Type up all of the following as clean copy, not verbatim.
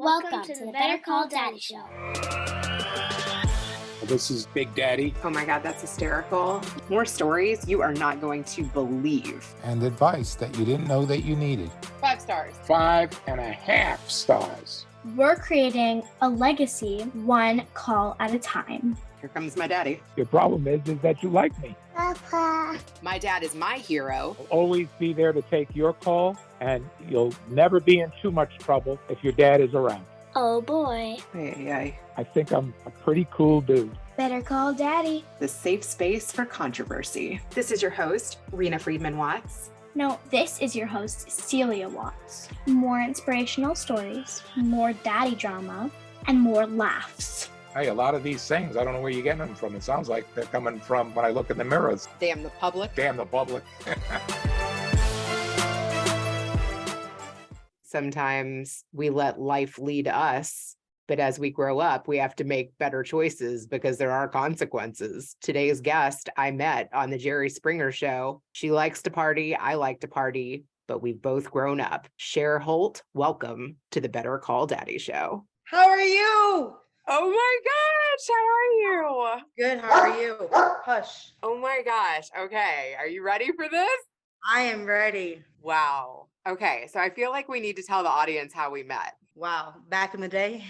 Welcome to the Better Call Daddy Show. This is Big Daddy. Oh my God, that's hysterical. More stories you are not going to believe. And advice that you didn't know that you needed. 5 stars. 5.5 stars. We're creating a legacy, one call at a time. Here comes my daddy. Your problem is that you like me. Papa. My dad is my hero. I'll always be there to take your call, and you'll never be in too much trouble if your dad is around. Oh boy. I think I'm a pretty cool dude. Better Call Daddy. The safe space for controversy. This is your host, Reena Friedman-Watts. No, this is your host, Celia Watts. More inspirational stories, more daddy drama, and more laughs. Hey, a lot of these things, I don't know where you're getting them from. It sounds like they're coming from when I look in the mirrors. Damn the public. Damn the public. Sometimes we let life lead us, but as we grow up, we have to make better choices because there are consequences. Today's guest I met on the Jerry Springer show. She likes to party, I like to party, but we've both grown up. Cher Holt, welcome to the Better Call Daddy show. How are you? Oh my gosh, how are you? Good, how are you? Hush. Oh my gosh, okay. Are you ready for this? I am ready. Wow. Okay, so I feel like we need to tell the audience how we met. Wow, back in the day.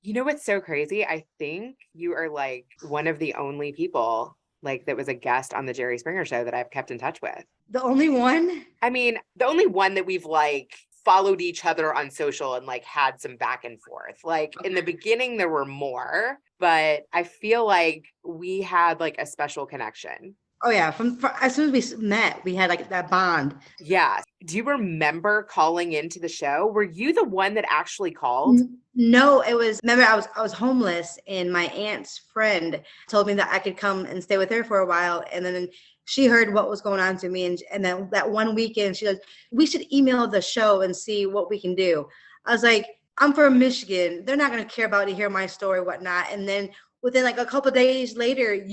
You know what's so crazy? I think you are like one of the only people like that was a guest on the Jerry Springer show that I've kept in touch with. The only one? I mean, the only one that we've like followed each other on social and like had some back and forth. Like in the beginning, there were more, but I feel like we had like a special connection. Oh yeah, from as soon as we met, we had like that bond. Yeah. Do you remember calling into the show? Were you the one that actually called? No, it was, remember I was homeless and my aunt's friend told me that I could come and stay with her for a while. And then she heard what was going on to me. And then that one weekend, she goes, we should email the show and see what we can do. I was like, I'm from Michigan. They're not going to care about to hear my story, whatnot. And then within like a couple of days later,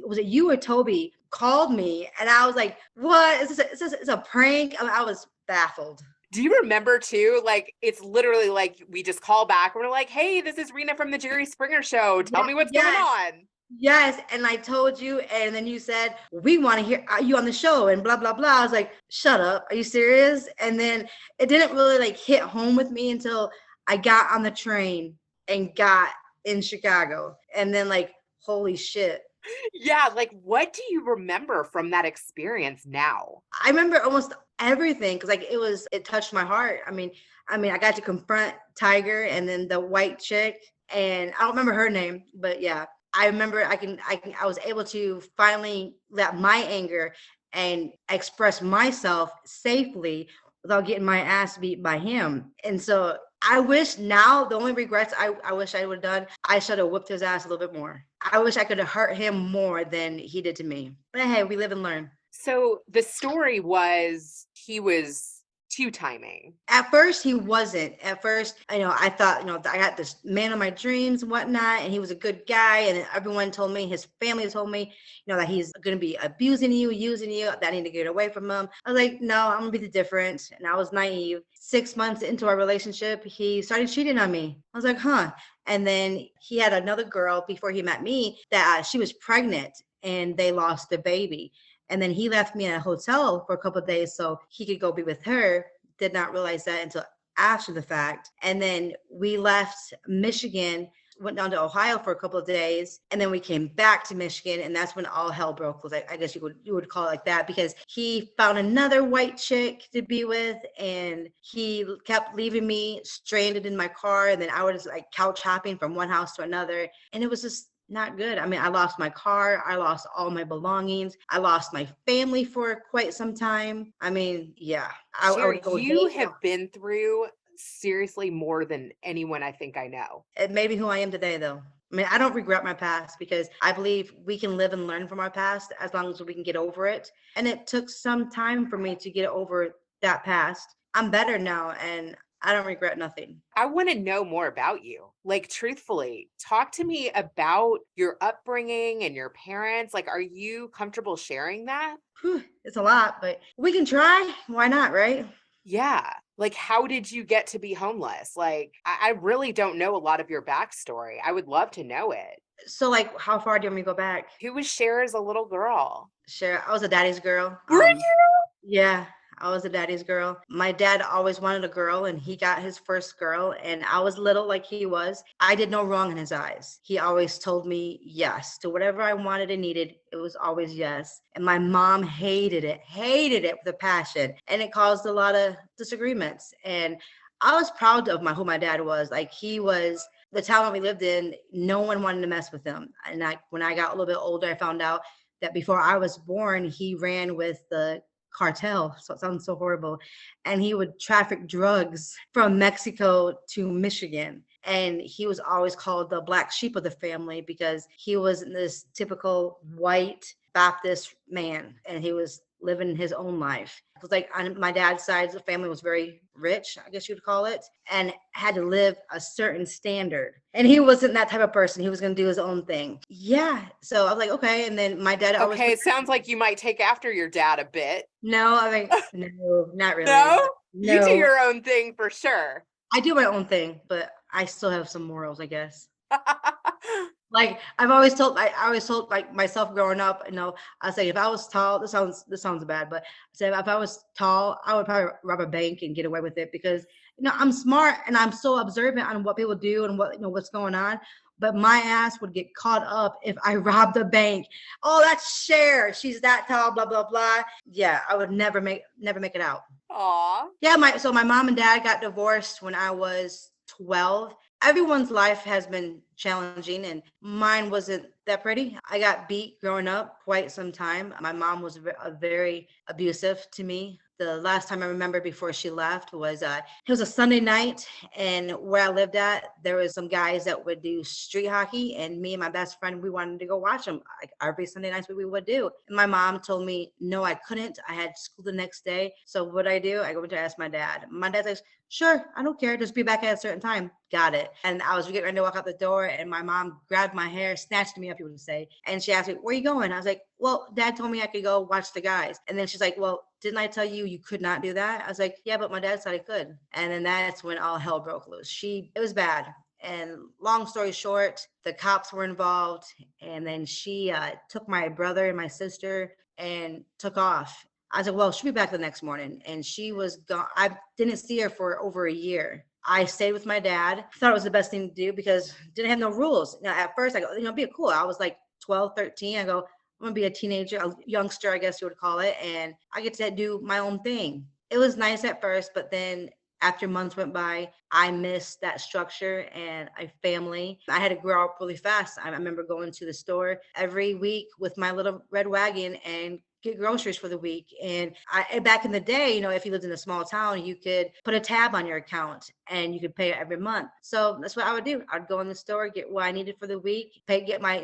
was it you or Toby called me? And I was like, what? Is this a prank? I was baffled. Do you remember too? Like, it's literally like we just call back and we're like, hey, this is Reena from the Jerry Springer show. Tell me what's going on. Yes. And I told you, and then you said, we want to hear you on the show and blah, blah, blah. I was like, shut up. Are you serious? And then it didn't really like hit home with me until I got on the train and got in Chicago. And then like, holy shit. Yeah. Like, what do you remember from that experience now? I remember almost everything because like it touched my heart. I mean, I got to confront Tiger and then the white chick, and I don't remember her name, but yeah. I remember I was able to finally let my anger and express myself safely without getting my ass beat by him. And so I wish now, the only regrets I wish I would have done, I should have whipped his ass a little bit more. I wish I could have hurt him more than he did to me. But hey, we live and learn. So the story was he was two-timing. At first, he wasn't. At first, I thought, I got this man of my dreams and whatnot, and he was a good guy. And everyone told me, his family told me, that he's going to be abusing you, using you, that I need to get away from him. I was like, no, I'm going to be the difference. And I was naive. 6 months into our relationship, he started cheating on me. I was like, huh. And then he had another girl before he met me that she was pregnant and they lost the baby. And then he left me in a hotel for a couple of days so he could go be with her. Did not realize that until after the fact. And then we left Michigan, went down to Ohio for a couple of days. And then we came back to Michigan. And that's when all hell broke loose. I guess you would call it like that, because he found another white chick to be with. And he kept leaving me stranded in my car. And then I was like couch hopping from one house to another. And it was just not good. I mean, I lost my car. I lost all my belongings. I lost my family for quite some time. I mean, yeah. I would go you have been through seriously more than anyone I think I know. It made me who I am today, though. I mean, I don't regret my past because I believe we can live and learn from our past as long as we can get over it. And it took some time for me to get over that past. I'm better now, and I don't regret nothing. I want to know more about you. Like, truthfully, talk to me about your upbringing and your parents. Like, are you comfortable sharing that? It's a lot, but we can try. Why not, right? Yeah. Like, how did you get to be homeless? Like, I really don't know a lot of your backstory. I would love to know it. So like, how far do you want me to go back? Who was Cher as a little girl? Sure, I was a daddy's girl. Were you? Yeah, I was a daddy's girl. My dad always wanted a girl, and he got his first girl, and I was little like he was. I did no wrong in his eyes. He always told me yes to whatever I wanted and needed. It was always yes. And my mom hated it with a passion, and it caused a lot of disagreements. And I was proud of who my dad was. Like, he was the town we lived in. No one wanted to mess with him. And when I got a little bit older, I found out that before I was born, he ran with the cartel. So it sounds so horrible. And he would traffic drugs from Mexico to Michigan. And he was always called the black sheep of the family because he wasn't this typical white Baptist man, and he was living his own life. It was like on my dad's side, the family was very rich, I guess you'd call it, and had to live a certain standard. And he wasn't that type of person. He was going to do his own thing. Yeah. So I was like, okay. And then my dad always. Okay, it sounds like you might take after your dad a bit. No, I mean, no, not really. No? No. You do your own thing for sure. I do my own thing, but I still have some morals, I guess. Like, I always told like myself growing up, I say if I was tall, this sounds bad, but I said if I was tall, I would probably rob a bank and get away with it because I'm smart and I'm so observant on what people do and what's going on. But my ass would get caught up if I robbed a bank. Oh, that's Cher. She's that tall, blah, blah, blah. Yeah, I would never make it out. Aw. Yeah, so my mom and dad got divorced when I was 12. Everyone's life has been challenging, and mine wasn't that pretty. I got beat growing up quite some time. My mom was very abusive to me. The last time I remember before she left was it was a Sunday night, and where I lived at, there was some guys that would do street hockey, and me and my best friend, we wanted to go watch them. Like every Sunday night, what we would do. And my mom told me, no, I couldn't. I had school the next day. So what I do, I go to ask my dad. My dad says, sure, I don't care. Just be back at a certain time. Got it. And I was getting ready to walk out the door, and my mom grabbed my hair, snatched me up, you would say. And she asked me, where are you going? I was like, well, Dad told me I could go watch the guys. And then she's like, well, didn't I tell you could not do that? I was like, yeah, but my dad said I could. And then that's when all hell broke loose. It was bad. And long story short, the cops were involved. And then she took my brother and my sister and took off. I was like, well, she'll be back the next morning. And she was gone. I didn't see her for over a year. I stayed with my dad. Thought it was the best thing to do because didn't have no rules. Now, at first, I go, be cool. I was like 12, 13. I go, I'm going to be a teenager, a youngster, I guess you would call it. And I get to do my own thing. It was nice at first, but then after months went by, I missed that structure and a family. I had to grow up really fast. I remember going to the store every week with my little red wagon and get groceries for the week. And back in the day, if you lived in a small town, you could put a tab on your account and you could pay it every month. So that's what I would do. I'd go in the store, get what I needed for the week, get my,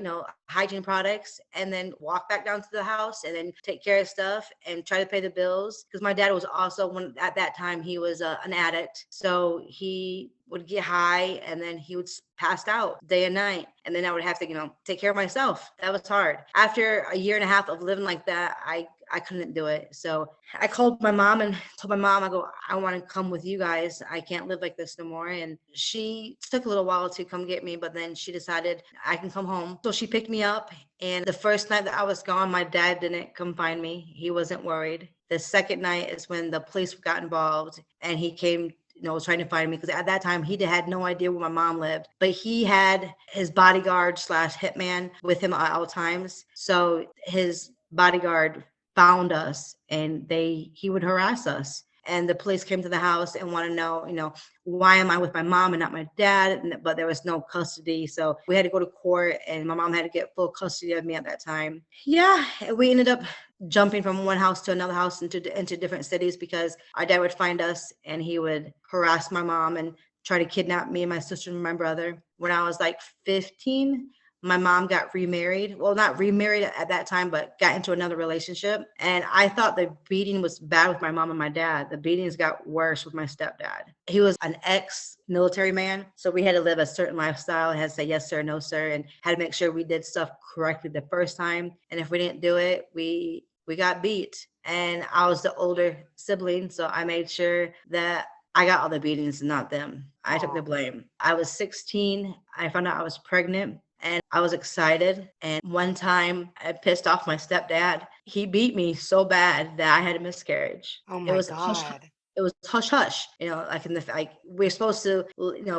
hygiene products, and then walk back down to the house and then take care of stuff and try to pay the bills. Because my dad was also at that time, he was an addict. So he would get high and then he would pass out day and night. And then I would have to, take care of myself. That was hard. After a year and a half of living like that, I couldn't do it. So I called my mom and told my mom, I go, I want to come with you guys. I can't live like this no more. And she took a little while to come get me, but then she decided I can come home. So she picked me up. And the first night that I was gone, my dad didn't come find me. He wasn't worried. The second night is when the police got involved and he came was trying to find me because at that time he had no idea where my mom lived, but he had his bodyguard / hitman with him at all times. So his bodyguard found us and he would harass us. And the police came to the house and want to know, why am I with my mom and not my dad? But there was no custody. So we had to go to court and my mom had to get full custody of me at that time. Yeah, we ended up jumping from one house to another house into different cities because our dad would find us and he would harass my mom and try to kidnap me and my sister and my brother. When I was like 15, my mom got remarried. Well, not remarried at that time, but got into another relationship. And I thought the beating was bad with my mom and my dad. The beatings got worse with my stepdad. He was an ex-military man. So we had to live a certain lifestyle. I had to say yes, sir, no, sir, and had to make sure we did stuff correctly the first time. And if we didn't do it, we got beat. And I was the older sibling. So I made sure that I got all the beatings, not them. I took the Aw. blame. I was 16. I found out I was pregnant and I was excited. And one time I pissed off my stepdad. He beat me so bad that I had a miscarriage. Oh It my was hush. God. It was hush hush. Like in the like we're supposed to,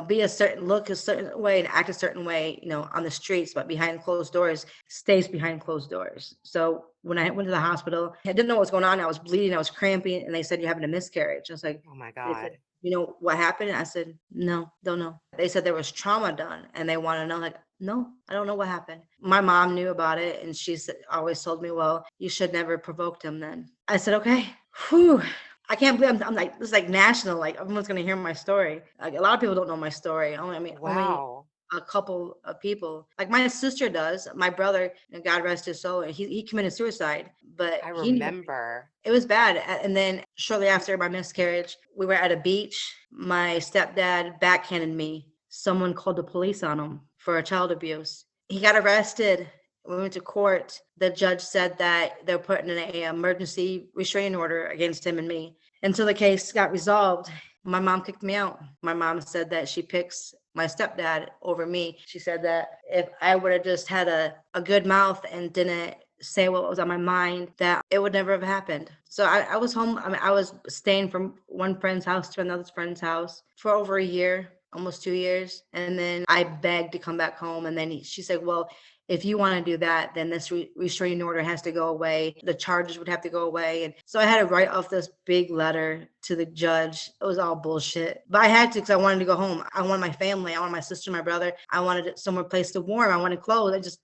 be a certain look a certain way and act a certain way, on the streets, but behind closed doors stays behind closed doors. So when I went to the hospital, I didn't know what was going on. I was bleeding, I was cramping, and they said you're having a miscarriage. I was like, Oh my they said, God. you know what happened? I said, no, don't know. They said there was trauma done and they want to know, like, no, I don't know what happened. My mom knew about it and she always told me, well, you should never provoked him then. I said, okay. Whew. I can't believe I'm like, this is like national, like everyone's going to hear my story. Like a lot of people don't know my story. Only Wow. a couple of people. Like my sister does. My brother, God rest his soul, and he committed suicide, but I he remember. it was bad. And then shortly after my miscarriage, we were at a beach. My stepdad backhanded me. Someone called the police on him for child abuse. He got arrested. We went to court. The judge said that they're putting in a emergency restraining order against him and me. Until the case got resolved, my mom kicked me out. My mom said that she picks my stepdad over me. She said that if I would have just had a good mouth and didn't say what was on my mind, that it would never have happened. So I was home. I mean, I was staying from one friend's house to another friend's house for over a year, almost 2 years. And then I begged to come back home. And then she said, well, if you want to do that, then this restraining order has to go away. The charges would have to go away. And so I had to write off this big letter to the judge. It was all bullshit. But I had to because I wanted to go home. I wanted my family. I wanted my sister, my brother. I wanted somewhere place to warm. I wanted clothes.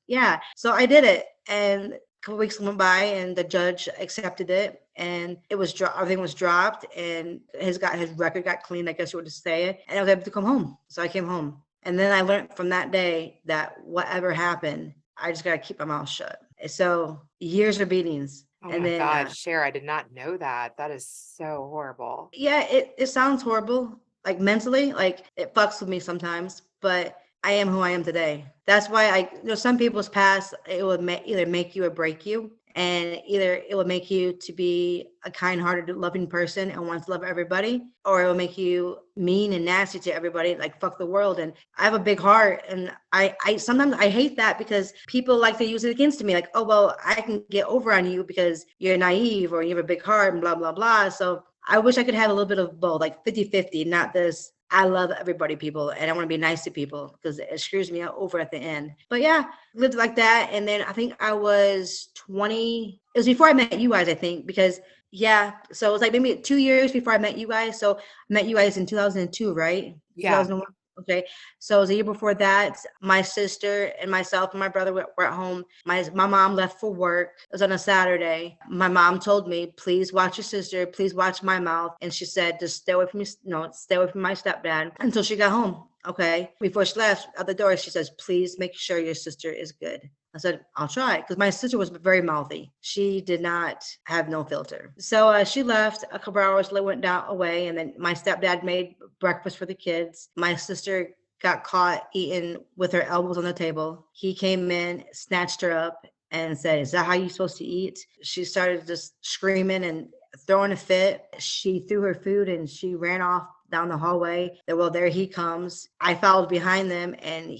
So I did it. And a couple weeks went by and the judge accepted it. And it was everything was dropped and his record got cleaned, I guess you would say it. And I was able to come home. So I came home. And then I learned from that day that whatever happened, I just got to keep my mouth shut. So years of beatings. Oh And my then, God, Cher, I did not know that. That is so horrible. yeah, it sounds horrible. Like mentally, like it fucks with me sometimes, but I am who I am today. That's why some people's past, it will either make you or break you. And either it will make you to be a kind-hearted, loving person and wants to love everybody, or it will make you mean and nasty to everybody, like fuck the world. And I have a big heart, and I sometimes I hate that because people like to use it against me, like, oh well, I can get over on you because you're naive or you have a big heart and blah blah blah. So I wish I could have a little bit of both, like 50-50, not this. I love everybody, people, and I want to be nice to people because it screws me out over at the end. But yeah, lived like that. And then I think I was 20. It was before I met you guys, I think, because yeah. So it was like maybe 2 years before I met you guys. So I met you guys in 2002, right? Yeah. 2001. Okay. So it was a year before that. My sister and myself and my brother were at home. My mom left for work. It was on a Saturday. My mom told me, please watch your sister. Please watch my mouth. And she said, just stay away from me. No, stay away from my stepdad until she got home. Okay. Before she left at the door, she says, please make sure your sister is good. I said, I'll try. Because my sister was very mouthy. She did not have no filter. So she left. A couple hours later, went away. And then my stepdad made breakfast for the kids. My sister got caught eating with her elbows on the table. He came in, snatched her up, and said, is that how you're supposed to eat? She started just screaming and throwing a fit. She threw her food and she ran off down the hallway. Well, there he comes. I followed behind them, and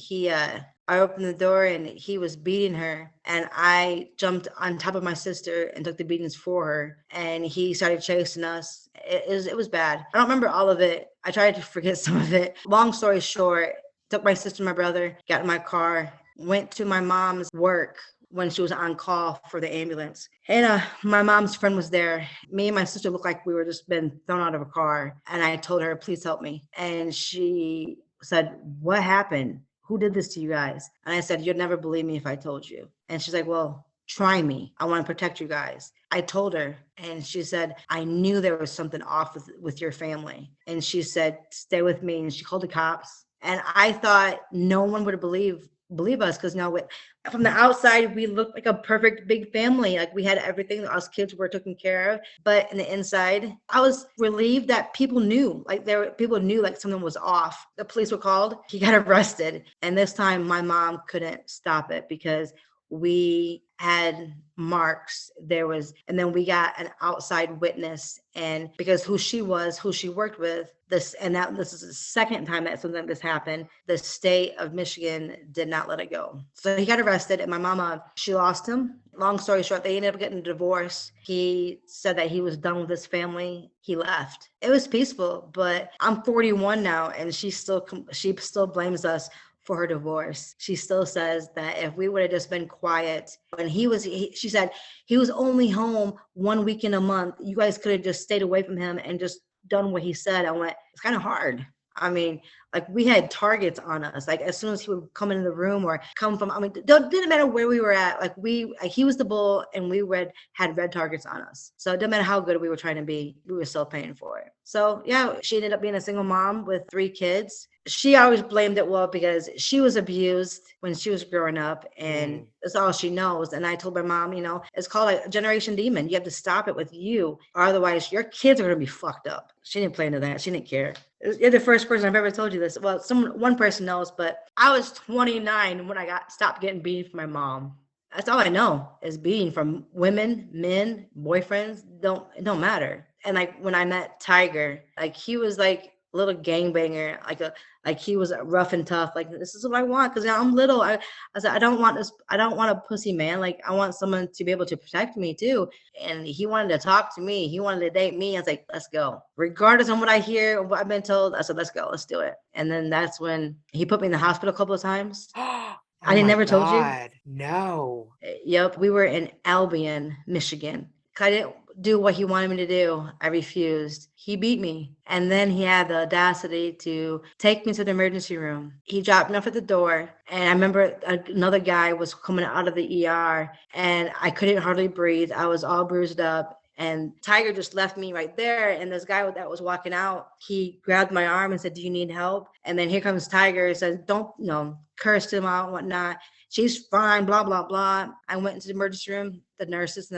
I opened the door and he was beating her, and I jumped on top of my sister and took the beatings for her, and he started chasing us. It was bad. I don't remember all of it. I tried to forget some of it. Long story short, took my sister and my brother, got in my car, went to my mom's work when she was on call for the ambulance. And my mom's friend was there. Me and my sister looked like we were just been thrown out of a car. And I told her, please help me. And she said, what happened? Who did this to you guys? And I said, you'd never believe me if I told you. And she's like, well, try me. I want to protect you guys. I told her, and she said, I knew there was something off with your family. And she said, stay with me. And she called the cops. And I thought no one would believe us because from the outside, we looked like a perfect big family. Like we had everything. Us kids were taken care of. But in the inside, I was relieved that people knew. People knew like something was off. The police were called. He got arrested. And this time my mom couldn't stop it because we had marks. And then we got an outside witness, and because who she worked with, this is the second time that something like this happened, the state of Michigan did not let it go. So he got arrested, and my mama, she lost him. Long story short, they ended up getting a divorce. He said that he was done with his family. He left. It was peaceful, but I'm 41 now, and she still blames us for her divorce. She still says that if we would have just been quiet when she said he was only home 1 week in a month, you guys could have just stayed away from him and just done what he said. I went, it's kind of hard. I mean, like, we had targets on us. Like, as soon as he would come into the room or come from, I mean, didn't matter where we were at. Like, he was the bull, and we had red targets on us. So it didn't matter how good we were trying to be, we were still paying for it. So yeah, she ended up being a single mom with 3 kids. She always blamed it, well, because she was abused when she was growing up, and that's all she knows. And I told my mom, it's called a generation demon. You have to stop it with you, or otherwise your kids are going to be fucked up. She didn't play into that. She didn't care. You're the first person I've ever told you this. Well, one person knows, but I was 29 when I stopped getting beaten from my mom. That's all I know is beating from women, men, boyfriends. It don't matter. And like when I met Tiger, like he was like a little gangbanger, like he was rough and tough. Like, this is what I want, because I'm little. I said, I don't want this. I don't want a pussy man. Like, I want someone to be able to protect me too. And he wanted to talk to me. He wanted to date me. I was like, let's go. Regardless of what I hear, what I've been told, I said, let's go. Let's do it. And then that's when he put me in the hospital a couple of times. Oh, I never told you. No. Yep. We were in Albion, Michigan. I didn't do what he wanted me to do. I refused. He beat me. And then he had the audacity to take me to the emergency room. He dropped me off at the door. And I remember another guy was coming out of the ER, and I couldn't hardly breathe. I was all bruised up. And Tiger just left me right there. And this guy that was walking out, he grabbed my arm and said, do you need help? And then here comes Tiger. He says, don't, curse him out and whatnot. She's fine, blah, blah, blah. I went into the emergency room. The nurses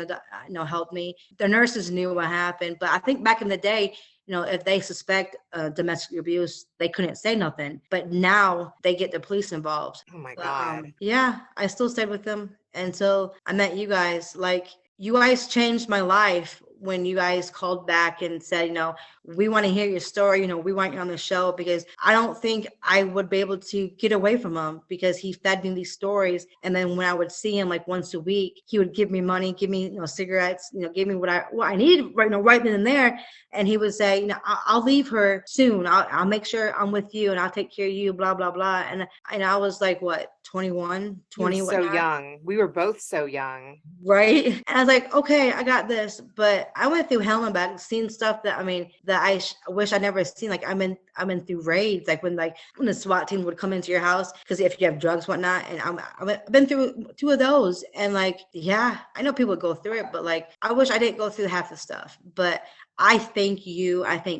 helped me. The nurses knew what happened. But I think back in the day, if they suspect domestic abuse, they couldn't say nothing. But now they get the police involved. Oh my God. Yeah, I still stayed with them until I met you guys. Like, you guys changed my life when you guys called back and said, we want to hear your story. We want you on the show, because I don't think I would be able to get away from him, because he fed me these stories. And then when I would see him like once a week, he would give me money, give me, cigarettes, give me what I needed right then and there. And he would say, I'll leave her soon. I'll make sure I'm with you, and I'll take care of you, blah, blah, blah. And I was like, what, 21, 20? So young. We were both so young. Right. And I was like, okay, I got this. But I went through hell and back, seeing stuff that I wish I never seen. Like, I've been through raids, like when the SWAT team would come into your house because if you have drugs, whatnot. And I've been through 2 of those. And like, yeah, I know people go through it, but like, I wish I didn't go through half the stuff. But I thank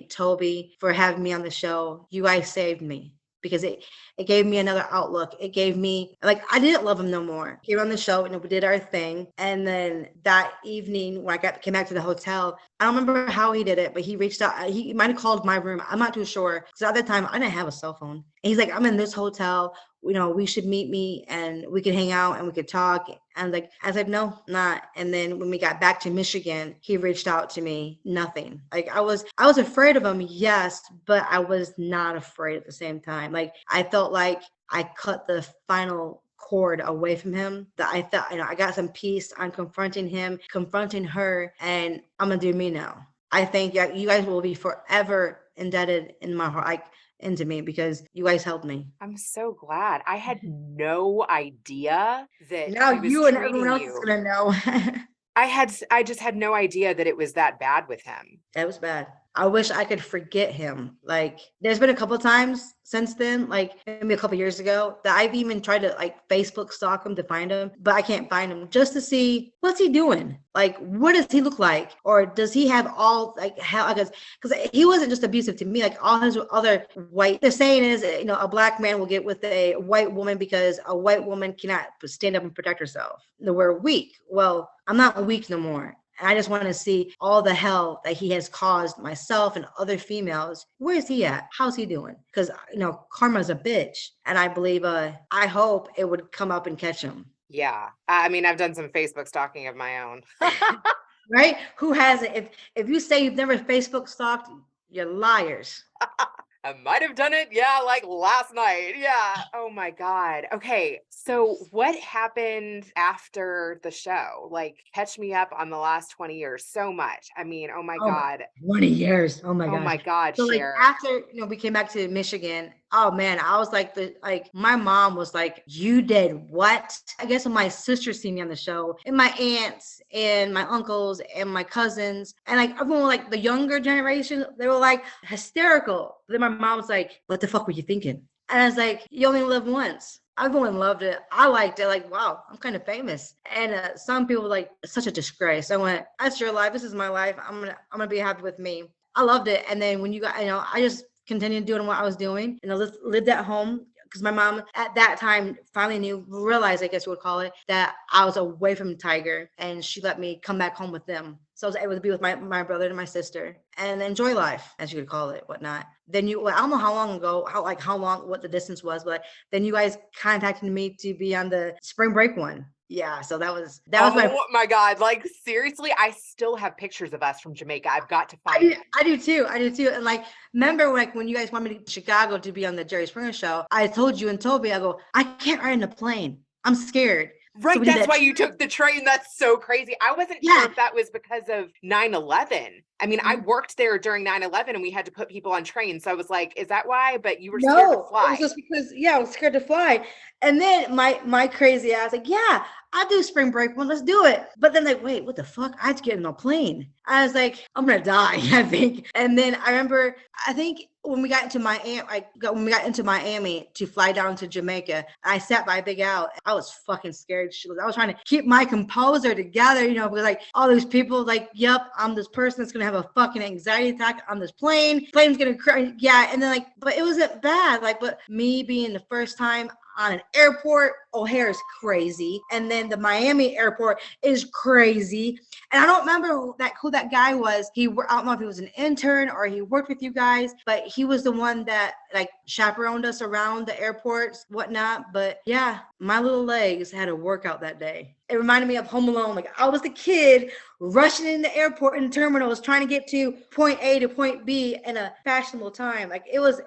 Toby for having me on the show. You guys saved me, because it gave me another outlook. It gave me, like, I didn't love him no more. He on the show, and we did our thing. And then that evening when I came back to the hotel, I don't remember how he did it, but he reached out. He might have called my room. I'm not too sure, because at that time I didn't have a cell phone. And he's like, I'm in this hotel. We should meet me and we could hang out and we could talk. And I said, no, not. And then when we got back to Michigan, he reached out to me, nothing. Like, I was afraid of him, yes, but I was not afraid at the same time. Like, I felt like I cut the final cord away from him, that I thought, I got some peace on confronting him, confronting her, and I'm gonna do me now. I think you guys will be forever indebted in my heart, like, into me, because you guys helped me. I'm so glad. I had no idea that now he was you and treating everyone else you. is gonna know. I just had no idea that it was that bad with him. That was bad. I wish I could forget him. Like, there's been a couple of times since then, like maybe a couple years ago, that I've even tried to like Facebook stalk him to find him, but I can't find him, just to see what's he doing. Like, what does he look like? Or does he have all, like, how, because he wasn't just abusive to me, like all his other white, the saying is, a black man will get with a white woman because a white woman cannot stand up and protect herself. We're weak. Well, I'm not weak no more. And I just want to see all the hell that he has caused myself and other females. Where is he at? How's he doing? Because, karma's a bitch. And I believe, I hope it would come up and catch him. Yeah. I mean, I've done some Facebook stalking of my own. Right? Who hasn't? If you say you've never Facebook stalked, you're liars. I might have done it. Yeah, like last night. Yeah. Oh my God. Okay. So what happened after the show? Like, catch me up on the last 20 years so much. I mean, oh my Oh, God. 20 years. Oh my Oh gosh. my God, So like Cher. after we came back to Michigan, oh man, I was like my mom was like, you did what? I guess when my sisters see me on the show, and my aunts and my uncles and my cousins, and like everyone like the younger generation, they were like hysterical. Then my mom was like, what the fuck were you thinking? And I was like, you only live once. Everyone loved it. I liked it. Like, wow, I'm kind of famous. And some people were like, it's such a disgrace. I went, that's your life. This is my life. I'm gonna be happy with me. I loved it. And then when you got, I just continued doing what I was doing, and I lived at home because my mom at that time finally realized, I guess you would call it, that I was away from Tiger, and she let me come back home with them. So I was able to be with my brother and my sister and enjoy life, as you could call it, whatnot. Then I don't know how long ago, what the distance was, but then you guys contacted me to be on the spring break one. Yeah, so that was my. Oh my God. Like, seriously, I still have pictures of us from Jamaica. I've got to find them. I do too. And like, remember when you guys wanted me to Chicago to be on the Jerry Springer show, I told you and Toby, I go, I can't ride in a plane. I'm scared. Right. So we did That's that why you took the train. That's so crazy. I wasn't sure if that was because of 9/11. I mean, I worked there during 9/11 and we had to put people on trains. So I was like, is that why? But you were scared to fly. It was just because, I was scared to fly. And then my crazy ass, like, yeah, I'll do spring break one. Let's do it. But then like, wait, what the fuck? I had to get in a plane. I was like, I'm going to die, I think. And then I remember, I think when we got into Miami to fly down to Jamaica, I sat by Big Al. I was fucking scared. I was trying to keep my composure together, because like all these people like, yep, I'm this person that's going to have a fucking anxiety attack on this plane. Plane's going to crash. Yeah. And then like, but it wasn't bad. Like, but me being the first time on an airport, O'Hare is crazy. And then the Miami airport is crazy. And I don't remember who that guy was. I don't know if he was an intern or he worked with you guys, but he was the one that like chaperoned us around the airports, whatnot. But yeah, my little legs had a workout that day. It reminded me of Home Alone. Like I was the kid rushing in the airport and terminals trying to get to point A to point B in a fashionable time. Like it was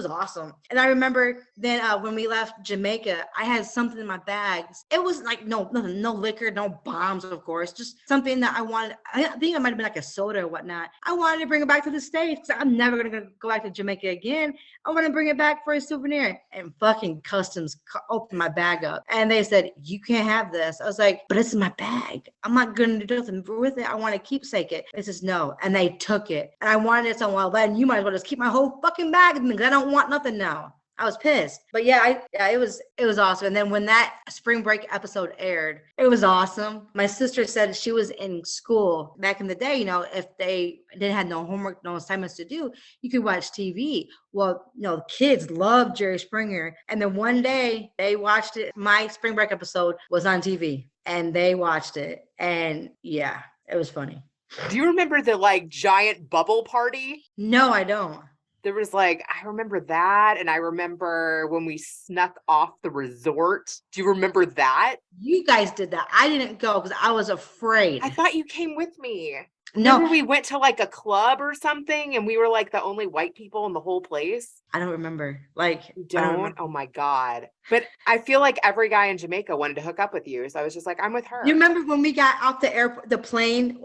awesome. And I remember then when we left Jamaica, I had something in my bags. It was like nothing, no liquor, no bombs, of course, just something that I wanted. I think it might have been like a soda or whatnot. I wanted to bring it back to the States because I'm never gonna go back to Jamaica again. I want to bring it back for a souvenir. And fucking customs opened my bag up and they said, you can't have this. I was like, but it's in my bag. I'm not gonna do nothing with it. I want to keepsake it. It says no. And they took it. And I wanted it so well, then you might as well just keep my whole fucking bag because I don't want nothing now. I was pissed. But it was awesome. And then when that spring break episode aired, it was awesome. My sister said she was in school back in the day, if they didn't have no homework, no assignments to do, you could watch TV. Well, kids love Jerry Springer. And then one day they watched it. My spring break episode was on TV and they watched it. And yeah, it was funny. Do you remember the like giant bubble party? No, I don't. There was like, I remember that. And I remember when we snuck off the resort. Do you remember that? You guys did that. I didn't go because I was afraid. I thought you came with me. No. Remember we went to like a club or something and we were like the only white people in the whole place? I don't remember. Like, you don't? Oh my God. But I feel like every guy in Jamaica wanted to hook up with you. So I was just like, I'm with her. You remember when we got off the plane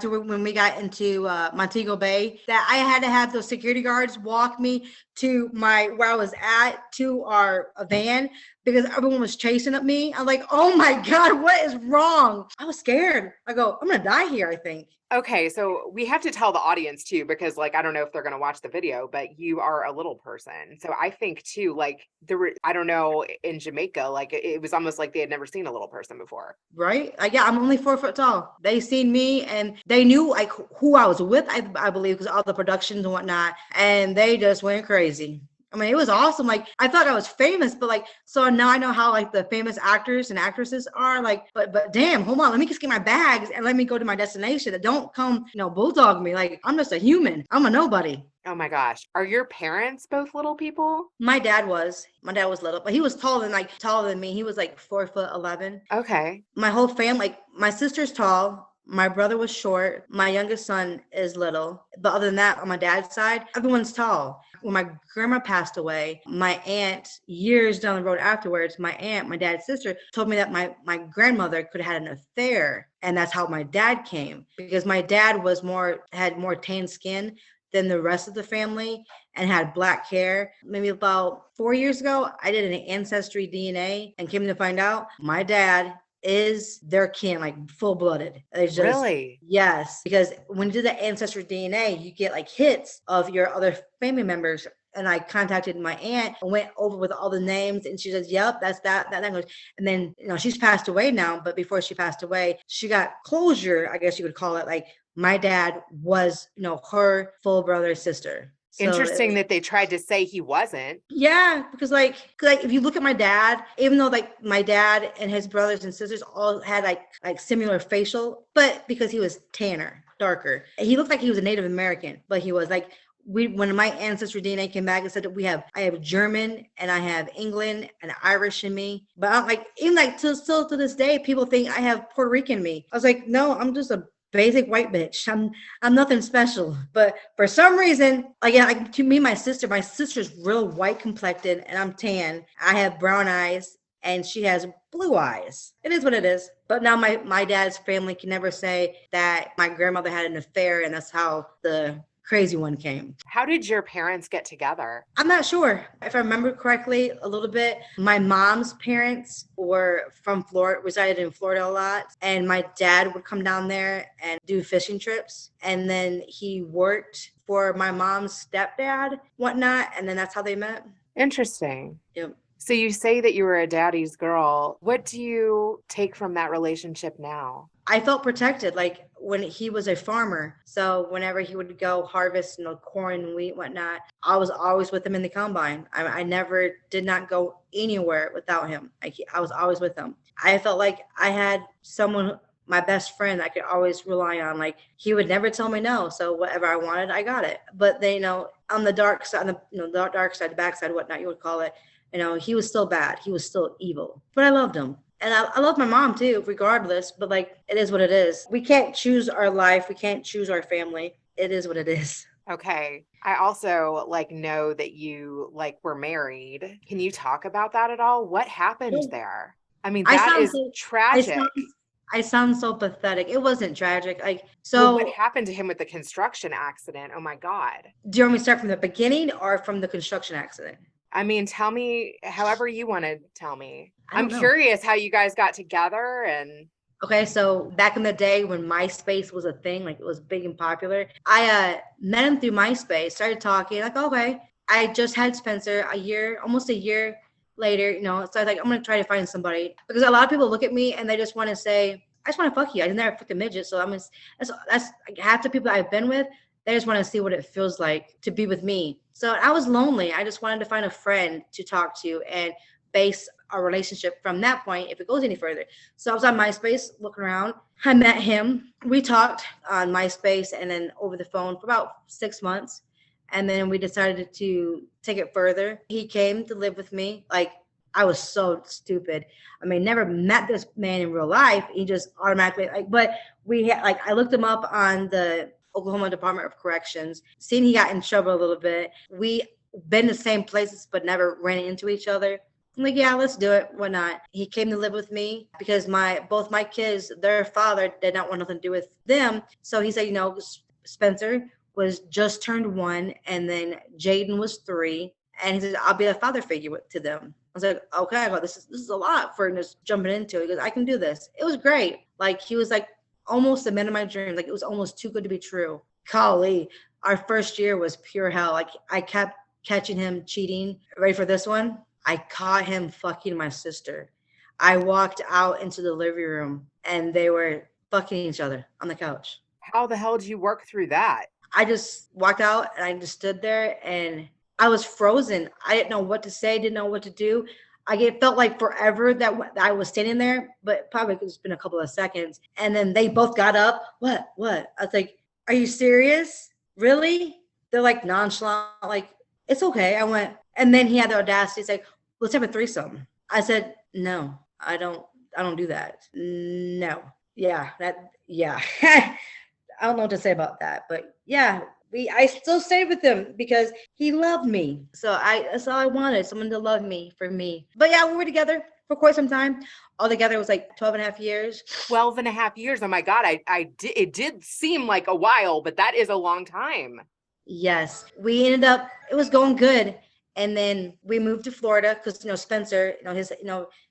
when we got into Montego Bay, that I had to have those security guards walk me to where I was at to our van because everyone was chasing at me. I'm like, oh my God, what is wrong? I was scared. I go, I'm going to die here, I think. Okay, so we have to tell the audience too, because like, I don't know if they're going to watch the video, but you are a little person. So I think too, like I don't know, in Jamaica, like it was almost like they had never seen a little person before. Right? Yeah, I'm only 4 foot tall. They seen me and they knew like who I was with, I believe, because all the productions and whatnot. And they just went crazy. I mean, it was awesome. Like, I thought I was famous, but like, so now I know how like the famous actors and actresses are like, but damn, hold on, let me just get my bags and let me go to my destination. Don't come, bulldog me. Like, I'm just a human. I'm a nobody. Oh my gosh. Are your parents both little people? My dad was little, but he was taller than me. He was like 4'11". Okay. My whole family, like my sister's tall. My brother was short. My youngest son is little. But other than that, on my dad's side, everyone's tall. When my grandma passed away, my aunt, years down the road afterwards, my dad's sister, told me that my grandmother could have had an affair. And that's how my dad came. Because my dad had more tan skin than the rest of the family and had black hair. Maybe about 4 years ago, I did an ancestry DNA and came to find out my dad is their kin, like full-blooded. It's just, really? Yes, because when you do the ancestry DNA, you get like hits of your other family members. And I contacted my aunt and went over with all the names, and she says, "Yep, that's that language." And then she's passed away now, but before she passed away, she got closure, I guess you could call it. Like my dad was, her full brother sister. So interesting that they tried to say he wasn't. Yeah, because like if you look at my dad, even though like my dad and his brothers and sisters all had like similar facial, but because he was tanner, darker, he looked like he was a Native American, but he was like when my ancestry DNA came back, it said that I have German and I have England and Irish in me, but I'm like even like still to this day, people think I have Puerto Rican in me. I was like, no, I'm just a basic white bitch. I'm nothing special. But for some reason, like to me, my sister's real white complected and I'm tan. I have brown eyes and she has blue eyes. It is what it is. But now my dad's family can never say that my grandmother had an affair and that's how the crazy one came. How did your parents get together? I'm not sure. If I remember correctly, a little bit, my mom's parents were from Florida, resided in Florida a lot. And my dad would come down there and do fishing trips. And then he worked for my mom's stepdad, whatnot. And then that's how they met. Interesting. Yep. So you say that you were a daddy's girl. What do you take from that relationship now? I felt protected, like when he was a farmer. So whenever he would go harvest, corn, wheat, whatnot, I was always with him in the combine. I never did not go anywhere without him. I was always with him. I felt like I had someone, my best friend, I could always rely on. Like he would never tell me no. So whatever I wanted, I got it. But they, on the dark side, the dark side, the backside, whatnot, you would call it. He was still bad. He was still evil. But I loved him. And I love my mom too, regardless, but like, it is what it is. We can't choose our life. We can't choose our family. It is what it is. Okay. I also know that you were married. Can you talk about that at all? What happened there? I mean, that is tragic. I sound so pathetic. It wasn't tragic. What happened to him with the construction accident? Oh my God. Do you want me to start from the beginning or from the construction accident? I mean, tell me however you want to tell me. I'm know. curious how you guys got together and. Okay, so back in the day when MySpace was a thing, like it was big and popular, I met him through MySpace, started talking, like, okay. I just had Spencer almost a year later, so I was like, I'm going to try to find somebody. Because a lot of people look at me and they just want to say, I just want to fuck you. I never fucked a midget. So that's like half the people I've been with. They just want to see what it feels like to be with me. So I was lonely. I just wanted to find a friend to talk to and base our relationship from that point if it goes any further. So I was on MySpace looking around. I met him. We talked on MySpace and then over the phone for about 6 months. And then we decided to take it further. He came to live with me. Like, I was so stupid. I mean, never met this man in real life. He just automatically but I looked him up on the Oklahoma Department of Corrections, seen he got in trouble a little bit. We been the same places, but never ran into each other. I'm like, yeah, let's do it. Why not? He came to live with me because both my kids, their father did not want nothing to do with them. So he said, Spencer was just turned 1 and then Jaden was 3. And he said, I'll be a father figure to them. I was like, okay, well, this is a lot for just jumping into it. He goes, I can do this. It was great. Like, he was like almost the man of my dreams. Like, it was almost too good to be true. Golly, our first year was pure hell. Like, I kept catching him cheating. Ready for this one? I caught him fucking my sister. I walked out into the living room and they were fucking each other on the couch. How the hell did you work through that? I just walked out and I just stood there and I was frozen. I didn't know what to say, didn't know what to do. It felt like forever that I was standing there, but probably it's been a couple of seconds. And then they both got up. What? I was like, are you serious? Really? They're like nonchalant, like, it's okay. I went, and then he had the audacity to say, let's have a threesome. I said, no, I don't do that. No. Yeah. I don't know what to say about that, but yeah, I still stayed with him because he loved me. So that's all I wanted, someone to love me for me. But yeah, we were together for quite some time. Altogether, it was like 12 and a half years. 12 and a half years. Oh my God. It did seem like a while, but that is a long time. Yes. We ended up, it was going good. And then we moved to Florida because, Spencer,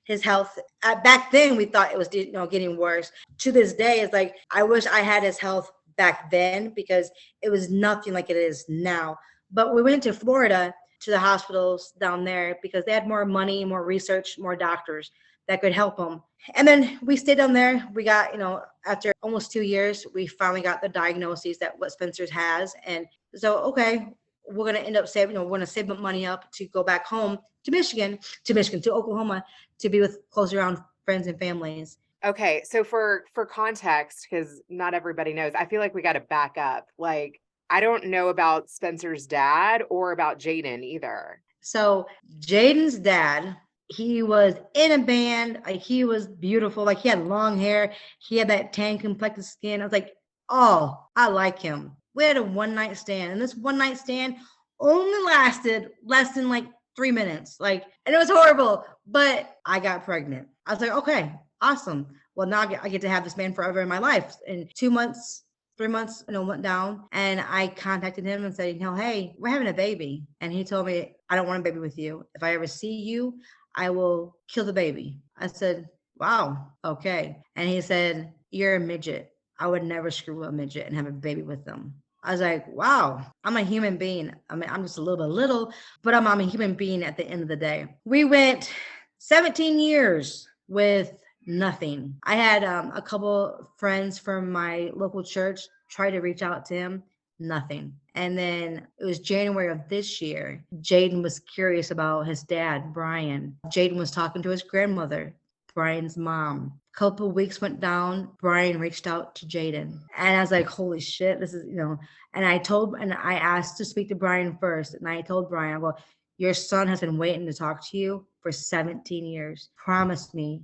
his health back then we thought it was, getting worse. To this day, it's like, I wish I had his health back then because it was nothing like it is now. But we went to Florida to the hospitals down there because they had more money, more research, more doctors that could help them. And then we stayed down there. We got, after almost 2 years, we finally got the diagnoses that what Spencer's has. And so, okay, we're going to end up saving, we're going to save money up to go back home to Oklahoma, to be with close around friends and families. Okay. So for context, because not everybody knows, I feel like we got to back up. Like, I don't know about Spencer's dad or about Jaden either. So Jaden's dad, he was in a band, like he was beautiful, like he had long hair, he had that tan complected skin. I was like, oh, I like him. We had a one night stand, and this one night stand only lasted less than like 3 minutes. And it was horrible, but I got pregnant. I was like, okay, awesome. Well, now I get to have this man forever in my life. In 2 months, 3 months, went down, and I contacted him and said, hey, we're having a baby. And he told me, I don't want a baby with you. If I ever see you, I will kill the baby. I said, wow, okay. And he said, you're a midget. I would never screw a midget and have a baby with them. I was like, wow, I'm a human being. I mean, I'm just a little, but I'm a human being at the end of the day. We went 17 years with nothing. I had a couple friends from my local church try to reach out to him, nothing. And then it was January of this year. Jaden was curious about his dad, Brian. Jaden was talking to his grandmother, Brian's mom. A couple of weeks went down, Brian reached out to Jaden. And I was like, holy shit, this is, and I asked to speak to Brian first. And I told Brian, I go, your son has been waiting to talk to you for 17 years. Promise me,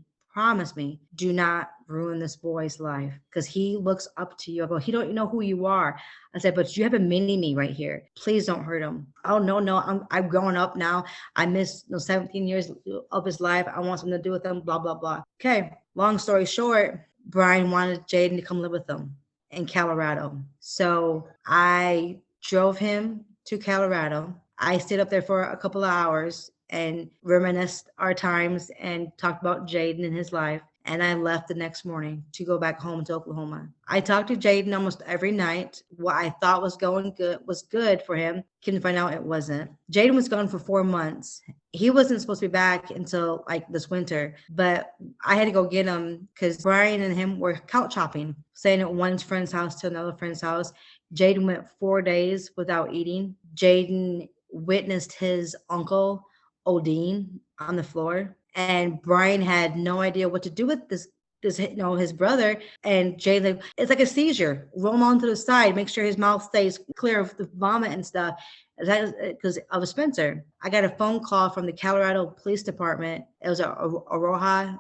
do not ruin this boy's life because he looks up to you. I go, he don't know who you are. I said, but you have a mini me right here. Please don't hurt him. Oh, no, I'm growing up now. I missed 17 years of his life. I want something to do with him, blah, blah, blah. Okay, long story short, Brian wanted Jaden to come live with them in Colorado. So I drove him to Colorado. I stayed up there for a couple of hours and reminisced our times and talked about Jaden and his life. And I left the next morning to go back home to Oklahoma. I talked to Jaden almost every night. What I thought was good for him. Couldn't find out it wasn't. Jaden was gone for 4 months. He wasn't supposed to be back until like this winter, but I had to go get him because Brian and him were couch hopping, staying at one friend's house to another friend's house. Jaden went 4 days without eating. Jaden witnessed his uncle Odin on the floor, and Brian had no idea what to do with this his brother. And Jay, it's like a seizure. Roll him onto the side, make sure his mouth stays clear of the vomit and stuff. Because of Spencer. I got a phone call from the Colorado Police Department. It was Aroha,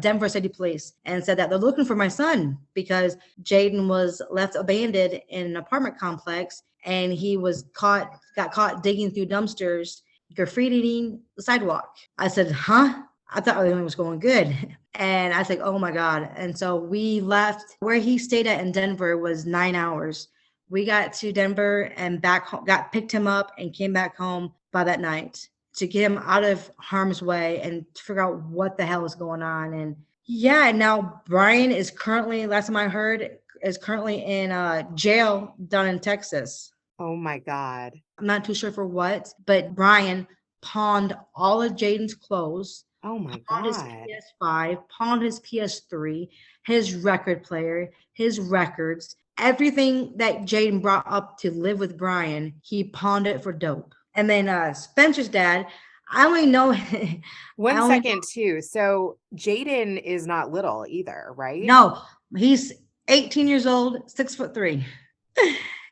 Denver City Police, and said that they're looking for my son because Jaden was left abandoned in an apartment complex, and he got caught digging through dumpsters, graffitiing the sidewalk. I said, huh? I thought everything was going good. And I was like, oh my God. And so we left. Where he stayed at in Denver was 9 hours. We got to Denver and back home, picked him up and came back home by that night to get him out of harm's way and to figure out what the hell is going on. And yeah, now Brian is currently, last time I heard, is currently in jail down in Texas. Oh my God. I'm not too sure for what, but Brian pawned all of Jaden's clothes. Oh my pawned God. his PS5, pawned his PS3, his record player, his records, everything that Jaden brought up to live with Brian, he pawned it for dope. And then Spencer's dad, I only know I One only second too. So Jaden is not little either, right? no, he's 18 years old, 6'3".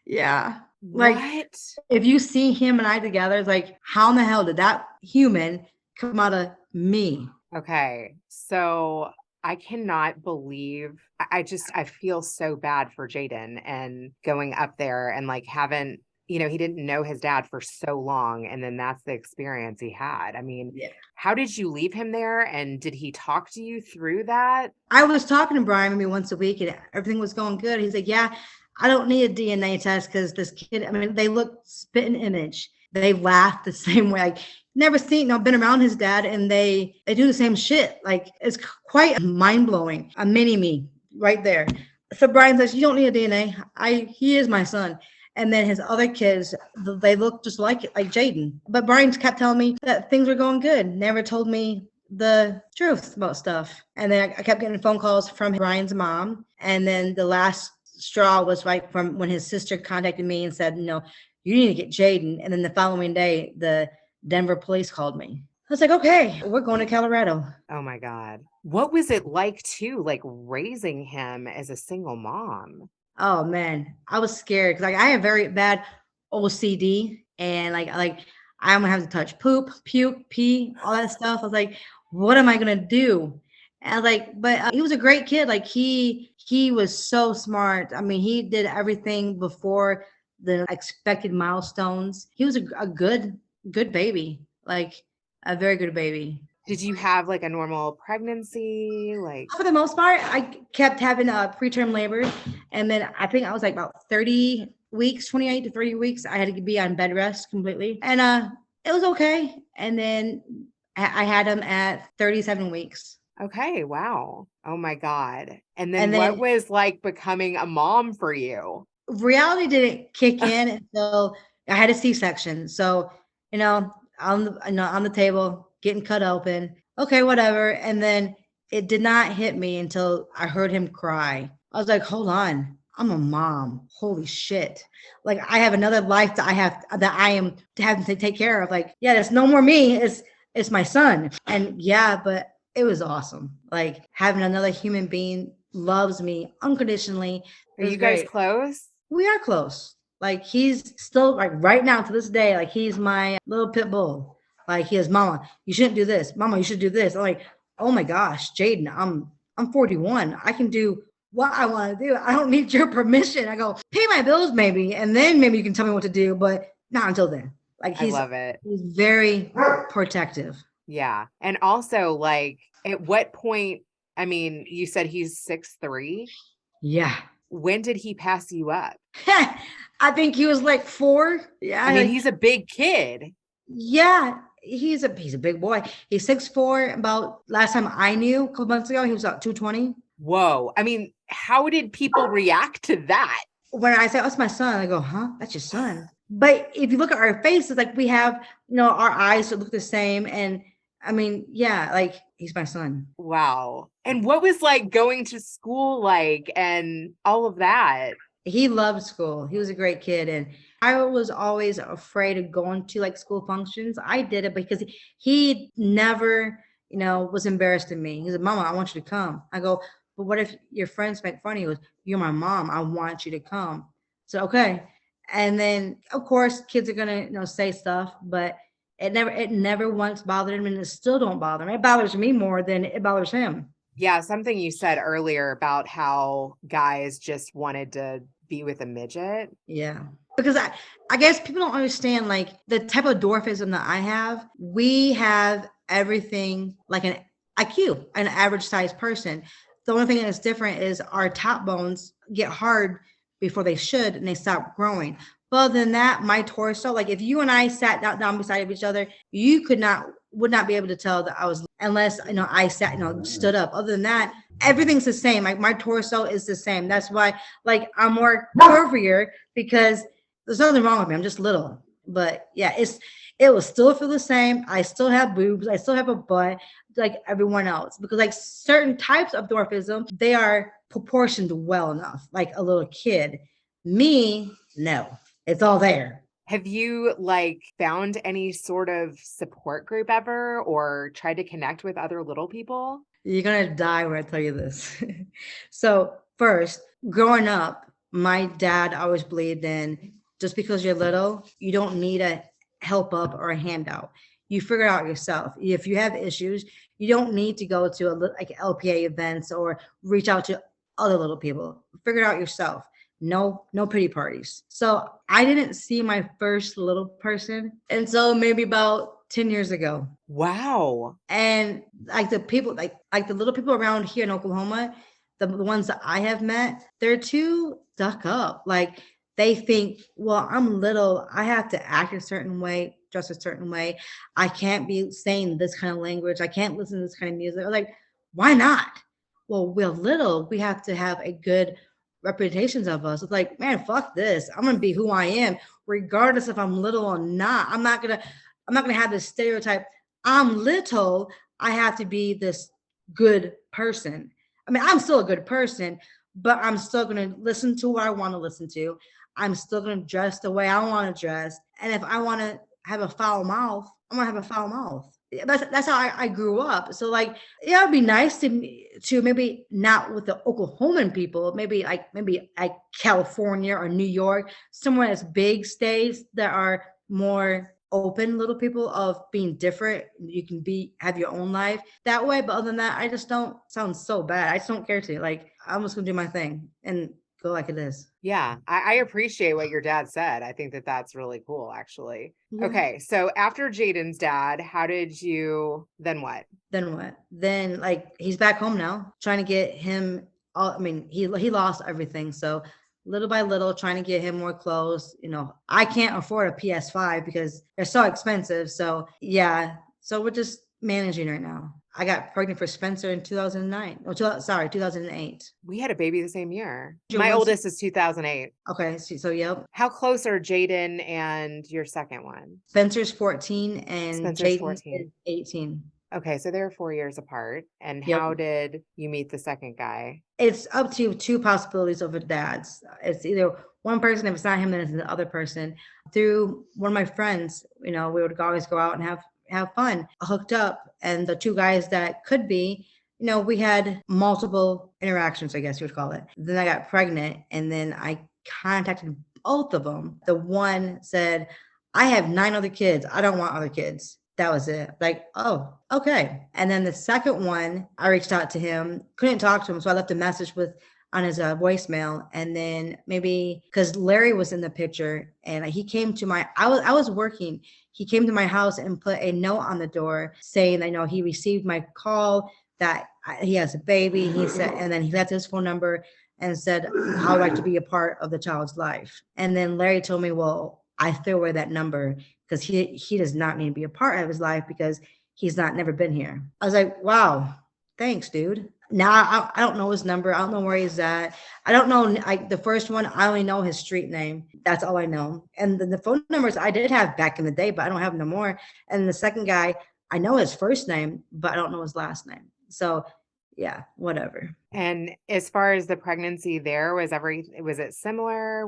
Yeah. Like What? if you see him and I together, it's like, how in the hell did that human come out of me? Okay. So I cannot believe I feel so bad for Jaden and going up there and like haven't, he didn't know his dad for so long. And then that's the experience he had. I mean, Yeah. how did you leave him there? And did he talk to you through that? I was talking to Brian maybe once a week and everything was going good. He's like, yeah, I don't need a DNA test because this kid, I mean, they look spit and image. They laugh the same way. Like, never seen, been around his dad and they do the same shit. Like, it's quite mind blowing. A mini me right there. So Brian says, you don't need a DNA. He is my son. And then his other kids, they look just like Jaden. But Brian kept telling me that things were going good. Never told me the truth about stuff. And then I kept getting phone calls from Brian's mom. And then the last straw was like from when his sister contacted me and said, you need to get Jaden. And then the following day, the Denver police called me. I was like, okay, we're going to Colorado. Oh my God. What was it like too, like raising him as a single mom? Oh man, I was scared because I have very bad OCD and like I'm gonna have to touch poop, puke, pee, all that stuff. I was like, what am I gonna do? And I was like, but he was a great kid. Like he was so smart. I mean, he did everything before the expected milestones. He was a good baby, like a very good baby. Did you have like a normal pregnancy? Like for the most part, I kept having preterm labor. And then I think I was like about 30 weeks, 28 to 30 weeks. I had to be on bed rest completely. And it was okay. And then I had him at 37 weeks. Okay. Wow. Oh my God. And then what was like becoming a mom for you? Reality didn't kick in until I had a C-section. So, on the table, getting cut open. Okay, whatever. And then it did not hit me until I heard him cry. I was like, hold on. I'm a mom. Holy shit. Like I have another life that I am having to take care of. Like, yeah, there's no more me. It's my son. And yeah, but it was awesome. Like having another human being loves me unconditionally. Are you guys close? We are close. Like he's still like right now to this day, like he's my little pit bull. Like he is, mama, you shouldn't do this. Mama, you should do this. I'm like, oh my gosh, Jaden, I'm 41. I can do what I want to do. I don't need your permission. I go, pay my bills maybe, and then maybe you can tell me what to do, but not until then. Like I love it. He's very protective. Yeah. And also like at what point, I mean, you said he's 6'3". Yeah. When did he pass you up? I think he was like 4. Yeah. I mean, he's a big kid. Yeah. He's a big boy. He's 6'4". About last time I knew a couple months ago, he was about 220. Whoa. I mean, how did people react to that? When I say, oh, it's my son, I go, huh? That's your son. But if you look at our faces, like we have, our eyes look the same. And I mean, yeah, like he's my son. Wow. And what was like going to school like and all of that? He loved school. He was a great kid. And I was always afraid of going to like school functions. I did it because he never, was embarrassed of me. He said, Mama, I want you to come. I go, but what if your friends make fun of you? You're my mom. I want you to come. So, okay. And then of course kids are going to, say stuff, but it never once bothered him, and it still don't bother me. It bothers me more than it bothers him. Yeah. Something you said earlier about how guys just wanted to be with a midget. Yeah. Because I guess people don't understand like the type of dwarfism that I have. We have everything like an IQ, an average sized person. The only thing that's different is our top bones get hard before they should and they stop growing. But other than that, my torso, like if you and I sat down beside each other, you would not be able to tell that I was, unless, I sat, stood up. Other than that, everything's the same. Like my torso is the same. That's why like I'm more curvier, because there's nothing wrong with me. I'm just little. But yeah, it will still feel the same. I still have boobs. I still have a butt like everyone else, because like certain types of dwarfism, they are proportioned well enough, like a little kid. Me, no, it's all there. Have you like found any sort of support group ever or tried to connect with other little people? You're gonna die when I tell you this. So first, growing up, my dad always believed in just because you're little, you don't need a help up or a handout. You figure it out yourself. If you have issues, you don't need to go to like LPA events or reach out to other little people. Figure it out yourself. No pity parties. So I didn't see my first little person until maybe about 10 years ago. Wow. And like the people, like the little people around here in Oklahoma, the ones that I have met, they're too stuck up. Like they think, well, I'm little, I have to act a certain way, dress a certain way. I can't be saying this kind of language. I can't listen to this kind of music. I'm like, why not? Well, we're little. We have to have a good reputations of us. It's like, man, fuck this. I'm gonna be who I am, regardless if I'm little or not. I'm not gonna have this stereotype. I'm little. I have to be this good person. I mean, I'm still a good person, but I'm still going to listen to what I want to listen to. I'm still going to dress the way I want to dress. And if I want to have a foul mouth, I'm going to have a foul mouth. That's how I grew up. So like, yeah, it'd be nice to maybe not with the Oklahoman people, maybe like California or New York, somewhere that's big states that are more open little people of being different. You can have your own life that way. But other than that, I just don't sound so bad. I just don't care to. Like, I'm just gonna do my thing and go like it is. Yeah, I appreciate what your dad said. I think that that's really cool, actually. Yeah. Okay, so after Jaden's dad, how did you, then what? Then what? Then like he's back home now, trying to get him all, I mean, he lost everything. So little by little, trying to get him more clothes. You know, I can't afford a PS5 because they're so expensive. So yeah, so we're just managing right now. I got pregnant for Spencer in 2009. Oh, 2008. We had a baby the same year. Your My one's- oldest is 2008. Okay, so yep. How close are Jaden and your second one? Spencer's 14 and Spencer's Jaden 14. is 18. Okay, so they're 4 years apart. And Yep. how did you meet the second guy? It's up to two possibilities of a dads. It's either one person, if it's not him, then it's the other person. Through one of my friends, you know, we would always go out and have fun. I hooked up, and the two guys that could be, you know, we had multiple interactions, I guess you would call it. Then I got pregnant, and then I contacted both of them. The one said, I have 9 other kids. I don't want other kids. That was it. Like, oh, okay. And then the second one, I reached out to him, couldn't talk to him. So I left a message on his voicemail. And then maybe because Larry was in the picture and he came to I was working. He came to my house and put a note on the door saying, I know he received my call that he has a baby. He said, and then he left his phone number and said, I would like to be a part of the child's life. And then Larry told me, well, I threw away that number because he does not need to be a part of his life because he's never been here. I was like, wow, thanks, dude. Now I don't know his number. I don't know where he's at. I don't know. Like the first one, I only know his street name. That's all I know. And then the phone numbers I did have back in the day, but I don't have them no more. And the second guy, I know his first name, but I don't know his last name. So yeah, whatever. And as far as the pregnancy there, was it similar?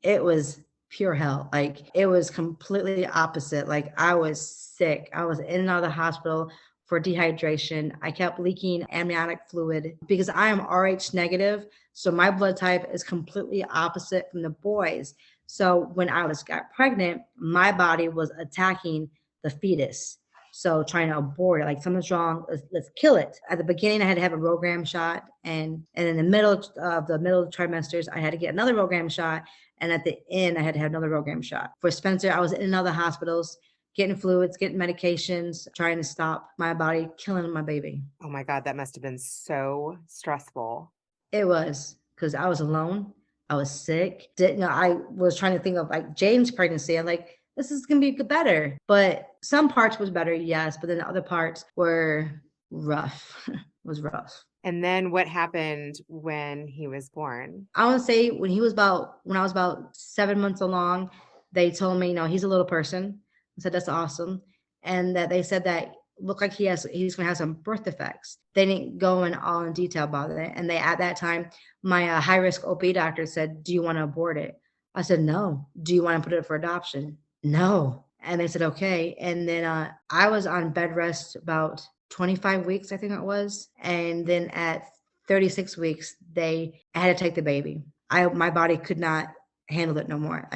It was pure hell. Like it was completely opposite. Like I was sick. I was in and out of the hospital for dehydration. I kept leaking amniotic fluid because I am Rh negative. So my blood type is completely opposite from the boys. So when I got pregnant, my body was attacking the fetus. So trying to abort it, like something's wrong, let's kill it. At the beginning, I had to have a Rogram shot. And in the middle of the trimesters, I had to get another Rogram shot. And at the end, I had to have another Rogram shot. For Spencer, I was in other hospitals, getting fluids, getting medications, trying to stop my body killing my baby. Oh my God, that must have been so stressful. It was, because I was alone. I was sick. I was trying to think of like James' pregnancy. I'm like, this is going to be better. But some parts was better, yes. But then the other parts were rough. It was rough. And then what happened when he was born? I want to say when I was about 7 months along, they told me, he's a little person. I said, that's awesome. And that they said that look like he's going to have some birth defects. They didn't go in all in detail about it. And at that time, my high risk OB doctor said, do you want to abort it? I said, no. Do you want to put it for adoption? No. And they said, okay. And then I was on bed rest about 25 weeks, I think it was. And then at 36 weeks, I had to take the baby. My body could not handle it no more.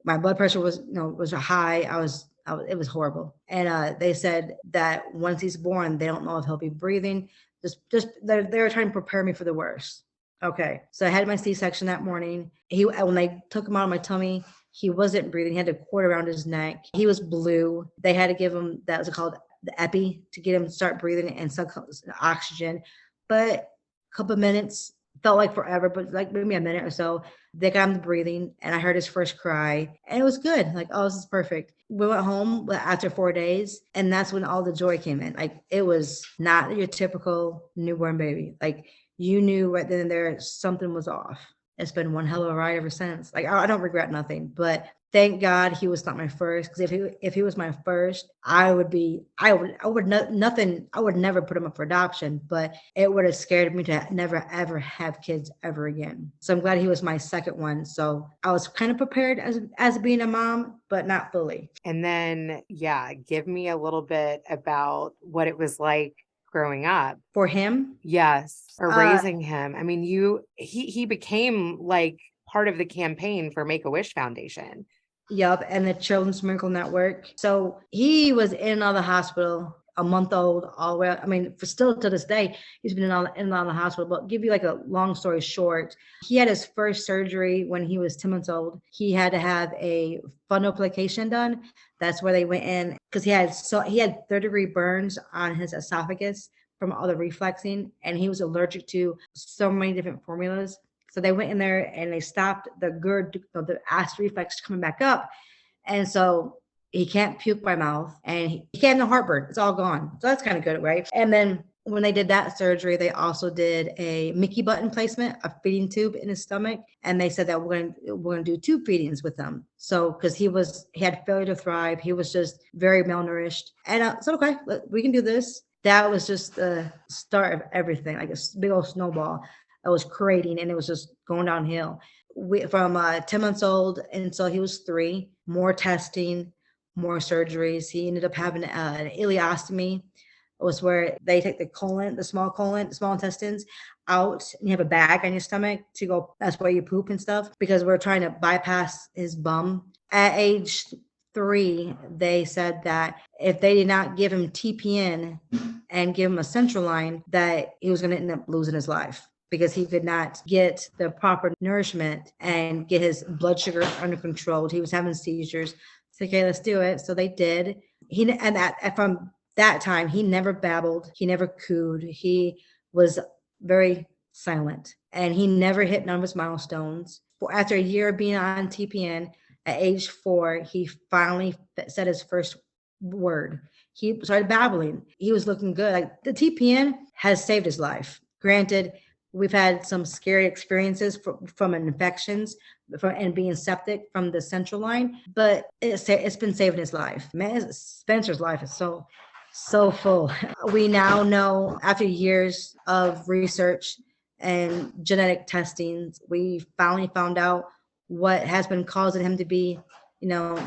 My blood pressure was high. It was horrible. And they said that once he's born, they don't know if he'll be breathing. They were trying to prepare me for the worst. Okay. So I had my C-section that morning. When they took him out of my tummy, he wasn't breathing. He had a cord around his neck. He was blue. They had to give him, that was called the epi, to get him to start breathing and suck oxygen. But a couple of minutes, felt like forever, but like maybe a minute or so, they got him to breathing and I heard his first cry and it was good. Like, oh, this is perfect. We went home after 4 days and that's when all the joy came in. Like, it was not your typical newborn baby. Like, you knew right then and there something was off. It's been one hell of a ride ever since. Like, I don't regret nothing, but thank God he was not my first. Because if he was my first, I would never put him up for adoption. But it would have scared me to never ever have kids ever again. So I'm glad he was my second one. So I was kind of prepared as being a mom, but not fully. And then, give me a little bit about what it was like growing up For him? Yes. Or raising him. I mean, he became like part of the campaign for Make-A-Wish Foundation. Yup. And the Children's Miracle Network. So he was in and out of the hospital, a month old, all the way. I mean, still to this day, he's been in and out of the hospital. But give you like a long story short, he had his first surgery when he was 10 months old. He had to have a fundoplication done. That's where they went in because he had 3rd-degree burns on his esophagus from all the reflexing, and he was allergic to so many different formulas. So they went in there and they stopped the acid reflex coming back up, and so he can't puke by mouth and he can't have no heartburn. It's all gone. So that's kind of good, right? And then when they did that surgery, they also did a Mickey button placement, a feeding tube in his stomach. And they said that we're going to do 2 feedings with him. So, cause he had failure to thrive. He was just very malnourished. And I said, okay, we can do this. That was just the start of everything. Like a big old snowball that was creating and it was just going downhill. From 10 months old until he was 3, more testing, more surgeries. He ended up having an ileostomy. It was where they take the small intestines out and you have a bag on your stomach to go, that's where you poop and stuff, because we're trying to bypass his bum. At age 3, they said that if they did not give him TPN and give him a central line, that he was going to end up losing his life because he could not get the proper nourishment and get his blood sugar under control. He was having seizures. So, okay, let's do it. So they did. From that time, he never babbled. He never cooed. He was very silent and he never hit none of his milestones. After a year of being on TPN, at age 4, he finally said his first word. He started babbling. He was looking good. Like, the TPN has saved his life. Granted, we've had some scary experiences from infections and being septic from the central line, but it's been saving his life. Man, Spencer's life is so full. We now know, after years of research and genetic testings, we finally found out what has been causing him to be,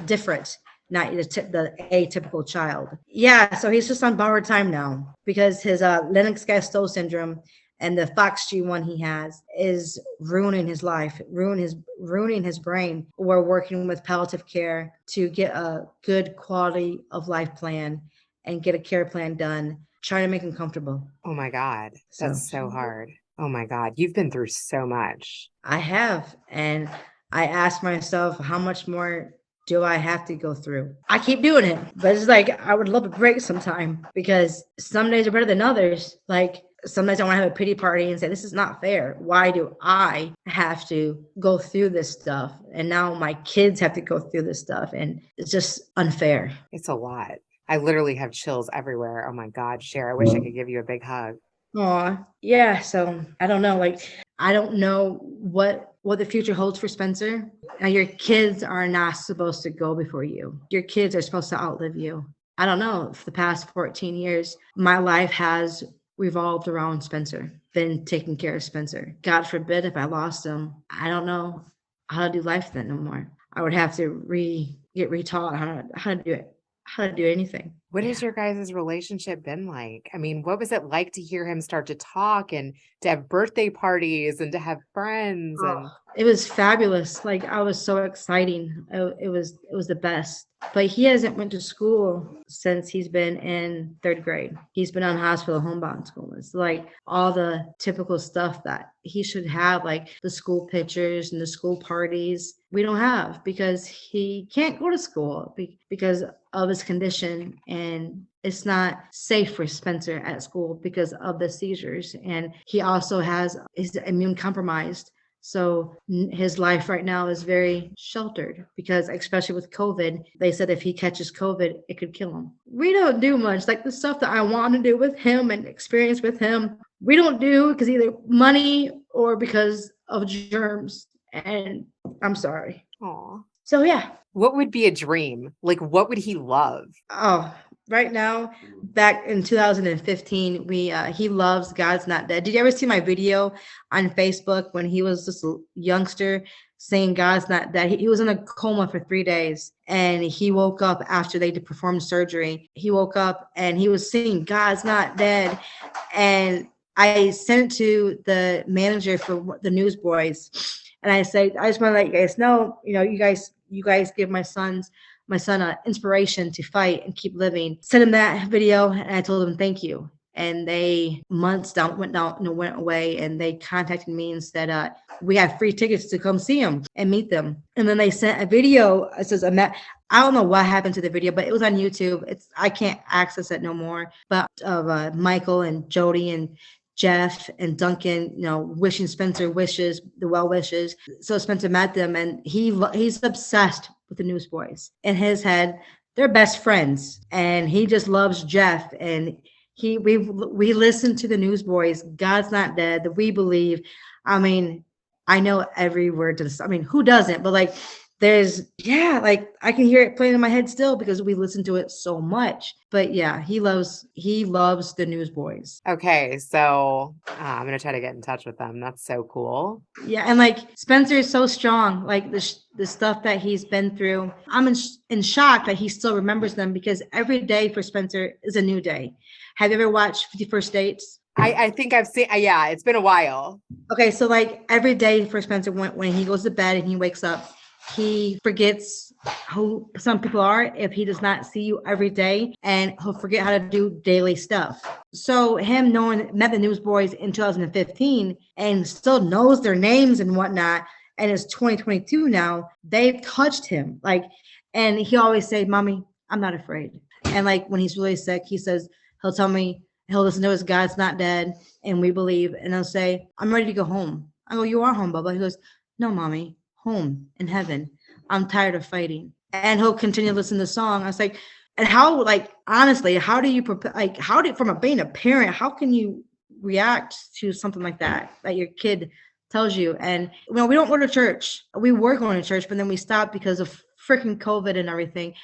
different, not the atypical child. Yeah, so he's just on borrowed time now because his Lennox-Gastaut syndrome and the FOXG1 he has is ruining his life, ruining his brain. We're working with palliative care to get a good quality of life plan and get a care plan done, trying to make him comfortable. Oh my God, that's so hard. Oh my God, you've been through so much. I have. And I ask myself, how much more do I have to go through? I keep doing it, but it's like, I would love a break sometime because some days are better than others. Like, sometimes I want to have a pity party and say, this is not fair. Why do I have to go through this stuff? And now my kids have to go through this stuff. And it's just unfair. It's a lot. I literally have chills everywhere. Oh my God, Cher, I wish I could give you a big hug. Aw, yeah. So I don't know. I don't know what the future holds for Spencer. Now, your kids are not supposed to go before you. Your kids are supposed to outlive you. I don't know, for the past 14 years, my life has revolved around Spencer, been taking care of Spencer. God forbid if I lost him, I don't know how to do life then no more. I would have to get retaught how to do it, how to do anything. What Yeah. has your guys' relationship been like? I mean, what was it like to hear him start to talk and to have birthday parties and to have friends? And It was fabulous. Like I was so exciting. It was the best. But he hasn't went to school since he's been in third grade. He's been on hospital homebound school. It's like all the typical stuff that he should have, like the school pictures and the school parties. We don't have because he can't go to school because of his condition, and it's not safe for Spencer at school because of the seizures. And he also is immune compromised. So his life right now is very sheltered because, especially with COVID, they said if he catches COVID, it could kill him. We don't do much. Like the stuff that I want to do with him and experience with him, we don't do because either money or because of germs. And I'm sorry. aw. So yeah. What would be a dream? Like, what would he love? Oh, right now, back in 2015, he loves God's Not Dead. Did you ever see my video on Facebook when he was just a youngster saying God's Not Dead? He was in a coma for 3 days, and he woke up after they performed surgery. He woke up and he was singing God's Not Dead. And I sent it to the manager for the Newsboys. And I said, I just want to let you guys know, you guys give my son an inspiration to fight and keep living. Sent him that video, and I told him thank you. And they went away, and they contacted me and said, we have free tickets to come see him and meet them. And then they sent a video. It says, I don't know what happened to the video, but it was on YouTube. I can't access it no more. But of Michael and Jody and Jeff and Duncan, wishing Spencer wishes, the well wishes. So Spencer met them, and he's obsessed with the Newsboys. In his head, they're best friends, and he just loves Jeff. And we listen to the Newsboys. God's Not Dead. The We Believe. I mean, I know every word to this. I mean, who doesn't? But like, I can hear it playing in my head still because we listen to it so much. But yeah, he loves the Newsboys. Okay, so I'm gonna try to get in touch with them. That's so cool. Yeah, and like Spencer is so strong. Like the stuff that he's been through, I'm in shock that he still remembers them because every day for Spencer is a new day. Have you ever watched 51st Dates? I think I've seen. Yeah, it's been a while. Okay, so like every day for Spencer, when he goes to bed and he wakes up, he forgets who some people are if he does not see you every day, and he'll forget how to do daily stuff. So him met the Newsboys in 2015 and still knows their names and whatnot, and it's 2022 now, they've touched him. And he always say, Mommy, I'm not afraid. And like when he's really sick, he says, he'll tell me, he'll listen to his God's Not Dead and We Believe, and he'll say, I'm ready to go home. I go, you are home, Bubba. He goes, no, Mommy. Home in heaven. I'm tired of fighting. And he'll continue to listen to the song. I was like, and how, honestly, how do you prepare, from being a parent, how can you react to something like that your kid tells you? And we don't go to church. We were going to church, but then we stopped because of freaking COVID and everything.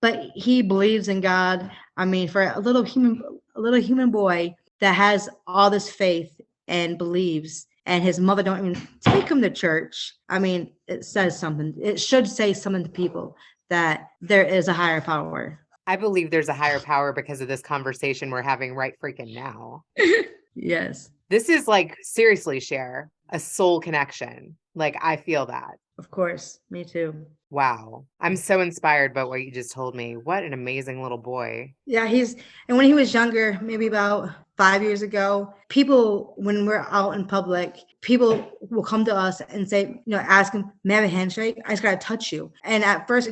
But he believes in God. I mean, for a little human boy that has all this faith and believes, and his mother don't even take him to church. I mean, it says something. It should say something to people that there is a higher power. I believe there's a higher power because of this conversation we're having right freaking now. Yes. This is seriously, Cher, a soul connection. I feel that. Of course. Me too. Wow. I'm so inspired by what you just told me. What an amazing little boy. Yeah, and when he was younger, maybe about 5 years ago, people, when we're out in public, people will come to us and say, ask him, may I have a handshake? I just got to touch you. And at first,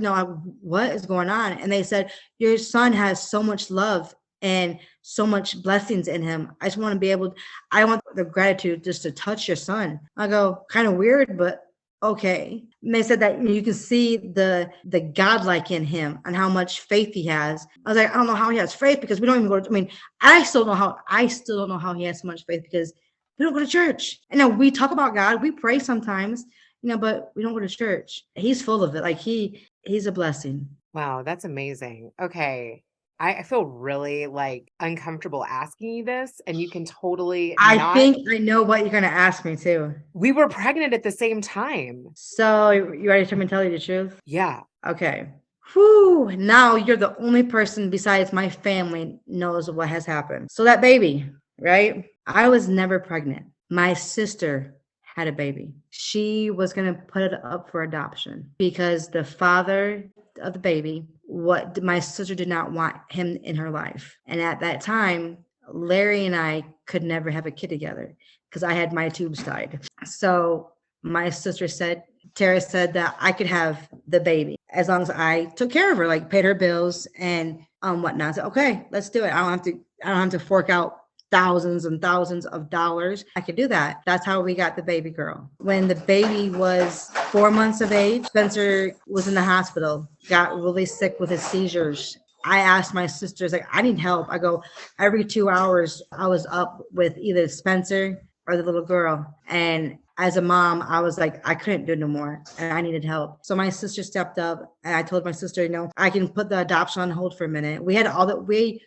what is going on? And they said, your son has so much love and so much blessings in him. I just want to I want the gratitude just to touch your son. I go, kind of weird, but okay. And they said that you can see the godlike in him and how much faith he has. I was like, I don't know how he has faith because we don't even go to, I still don't know how he has so much faith because we don't go to church. And we talk about God, we pray sometimes, but we don't go to church. He's full of it. He's a blessing. Wow, that's amazing. Okay. I feel really like uncomfortable asking you this, and you can totally I think I know what you're going to ask me too. We were pregnant at the same time. So you ready for me to tell you the truth? Yeah. Okay. Whew. Now you're the only person besides my family knows what has happened. So that baby, right? I was never pregnant. My sister had a baby. She was going to put it up for adoption because the father of the baby, what my sister did not want him in her life. And at that time, Larry and I could never have a kid together because I had my tubes tied. So my sister said, Tara said that I could have the baby as long as I took care of her, like paid her bills and whatnot. I said, okay, let's do it. I don't have to fork out thousands and thousands of dollars. I could do that. That's how we got the baby girl. When the baby was 4 months of age, Spencer was in the hospital, got really sick with his seizures. I asked my sisters, like, I need help. I go, every 2 hours, I was up with either Spencer or the little girl. And as a mom, I was like, I couldn't do no more and I needed help. So my sister stepped up and I told my sister, I can put the adoption on hold for a minute. We had all that we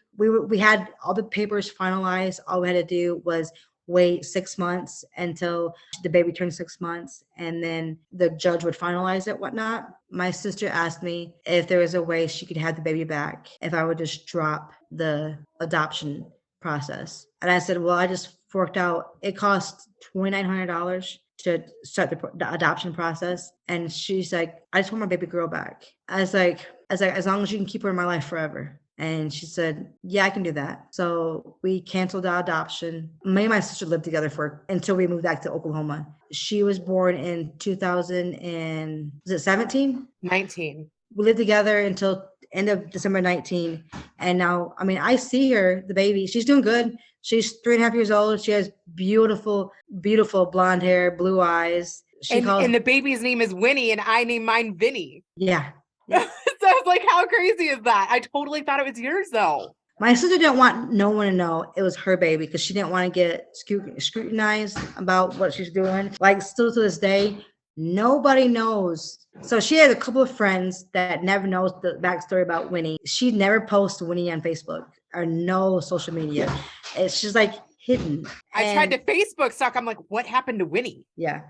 had all the papers finalized. All we had to do was wait 6 months until the baby turned 6 months, and then the judge would finalize it, whatnot. My sister asked me if there was a way she could have the baby back if I would just drop the adoption process. And I said, well, I just forked out. It cost $2,900 to start the adoption process. And she's like, I just want my baby girl back. I was like, as long as you can keep her in my life forever. And she said, yeah, I can do that. So we canceled the adoption. Me and my sister lived together until we moved back to Oklahoma. She was born in 2017? 19. We lived together until end of December 19. And now, I see her, the baby, she's doing good. She's 3.5 years old. She has beautiful, beautiful blonde hair, blue eyes. And the baby's name is Winnie, and I named mine Vinny. Yeah. So I was like, how crazy is that? I totally thought it was yours, though. My sister didn't want no one to know it was her baby because she didn't want to get scrutinized about what she's doing. Like, still to this day, nobody knows. So she had a couple of friends that never knows the backstory about Winnie. She never posts Winnie on Facebook or no social media. It's just like hidden. I tried to Facebook stalk. I'm like, what happened to Winnie? Yeah,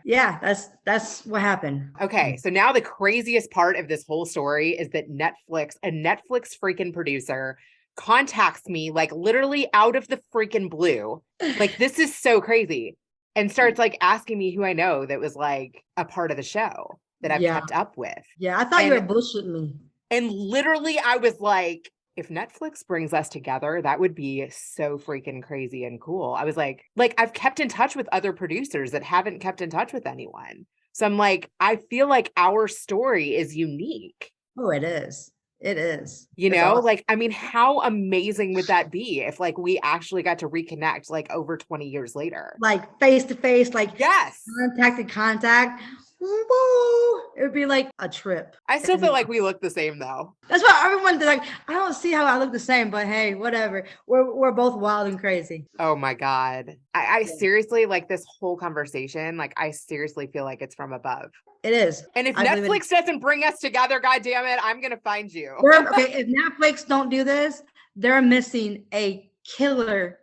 that's what happened. Okay, so now the craziest part of this whole story is that a Netflix freaking producer contacts me like literally out of the freaking blue. Like, this is so crazy. And starts like asking me who I know that was like a part of the show that I've kept up with. Yeah, I thought you were bullshitting me. And literally I was like, if Netflix brings us together, that would be so freaking crazy and cool. I was like I've kept in touch with other producers that haven't kept in touch with anyone. So I'm like, I feel like our story is unique. Oh, it is. It is. Awesome. How amazing would that be if like we actually got to reconnect like over 20 years later? Like face to face, like yes, contact to contact. Woo! It would be like a trip. I still feel like we look the same though. That's why everyone like, I don't see how I look the same, but hey, whatever. We're both wild and crazy. Oh my God. I seriously, like this whole conversation, like I seriously feel like it's from above. It is. And if Netflix doesn't bring us together, God damn it, I'm gonna find you. Okay, if Netflix don't do this, they're missing a killer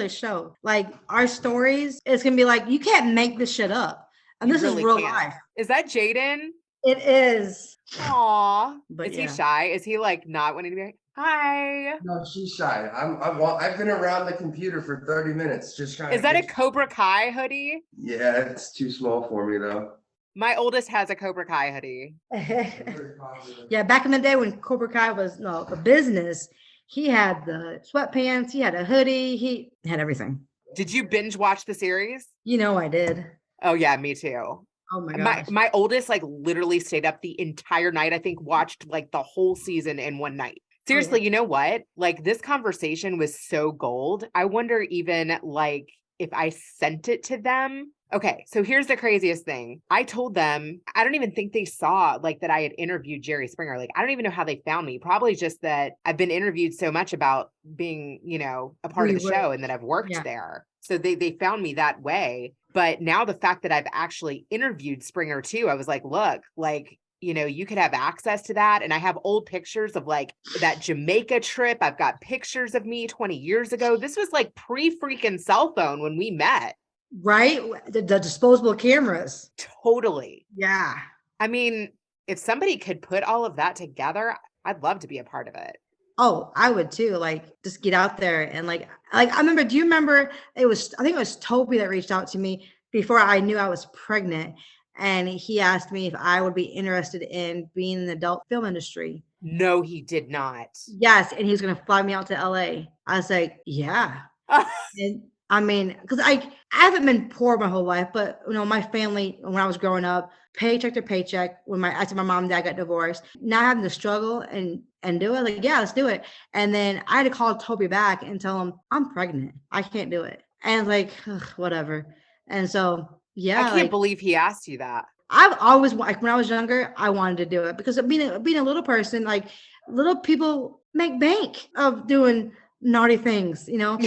show. Like our stories, it's gonna be like, you can't make this shit up. And this really is real life. Is that Jaden? It is. Aw. Is he shy? Is he like not wanting to be like, hi? No, she's shy. I've been around the computer for 30 minutes just trying. Is that a Cobra Kai hoodie? Yeah, it's too small for me though. My oldest has a Cobra Kai hoodie. Yeah, back in the day when Cobra Kai was a business, he had the sweatpants, he had a hoodie, he had everything. Did you binge watch the series? I did. Oh yeah, me too. Oh my gosh. My oldest like literally stayed up the entire night. I think watched like the whole season in one night. Seriously, You know what? Like this conversation was so gold. I wonder even like if I sent it to them. Okay, so here's the craziest thing. I told them, I don't even think they saw like that I had interviewed Jerry Springer. Like, I don't even know how they found me. Probably just that I've been interviewed so much about being, a part of the show and that I've worked there. So they found me that way. But now the fact that I've actually interviewed Springer too, I was like, look, like you know, you could have access to that. And I have old pictures of like that Jamaica trip. I've got pictures of me 20 years ago. This was like pre-freaking cell phone when we met. Right? The disposable cameras. Totally. Yeah. I mean, if somebody could put all of that together, I'd love to be a part of it. Oh, I would too. Like, just get out there and like I remember. Do you remember? I think it was Toby that reached out to me before I knew I was pregnant, and he asked me if I would be interested in being in the adult film industry. No, he did not. Yes, and he was going to fly me out to LA. I was like, yeah. And I mean, because I haven't been poor my whole life, but you know, my family when I was growing up, paycheck to paycheck. After my mom and dad got divorced, now having to struggle and do it, like, yeah, let's do it. And then I had to call Toby back and tell him I'm pregnant. I can't do it. And like, ugh, whatever. And so, yeah, I can't believe he asked you that. I've always, like, when I was younger, I wanted to do it because being a little person, like, little people make bank of doing naughty things, you know.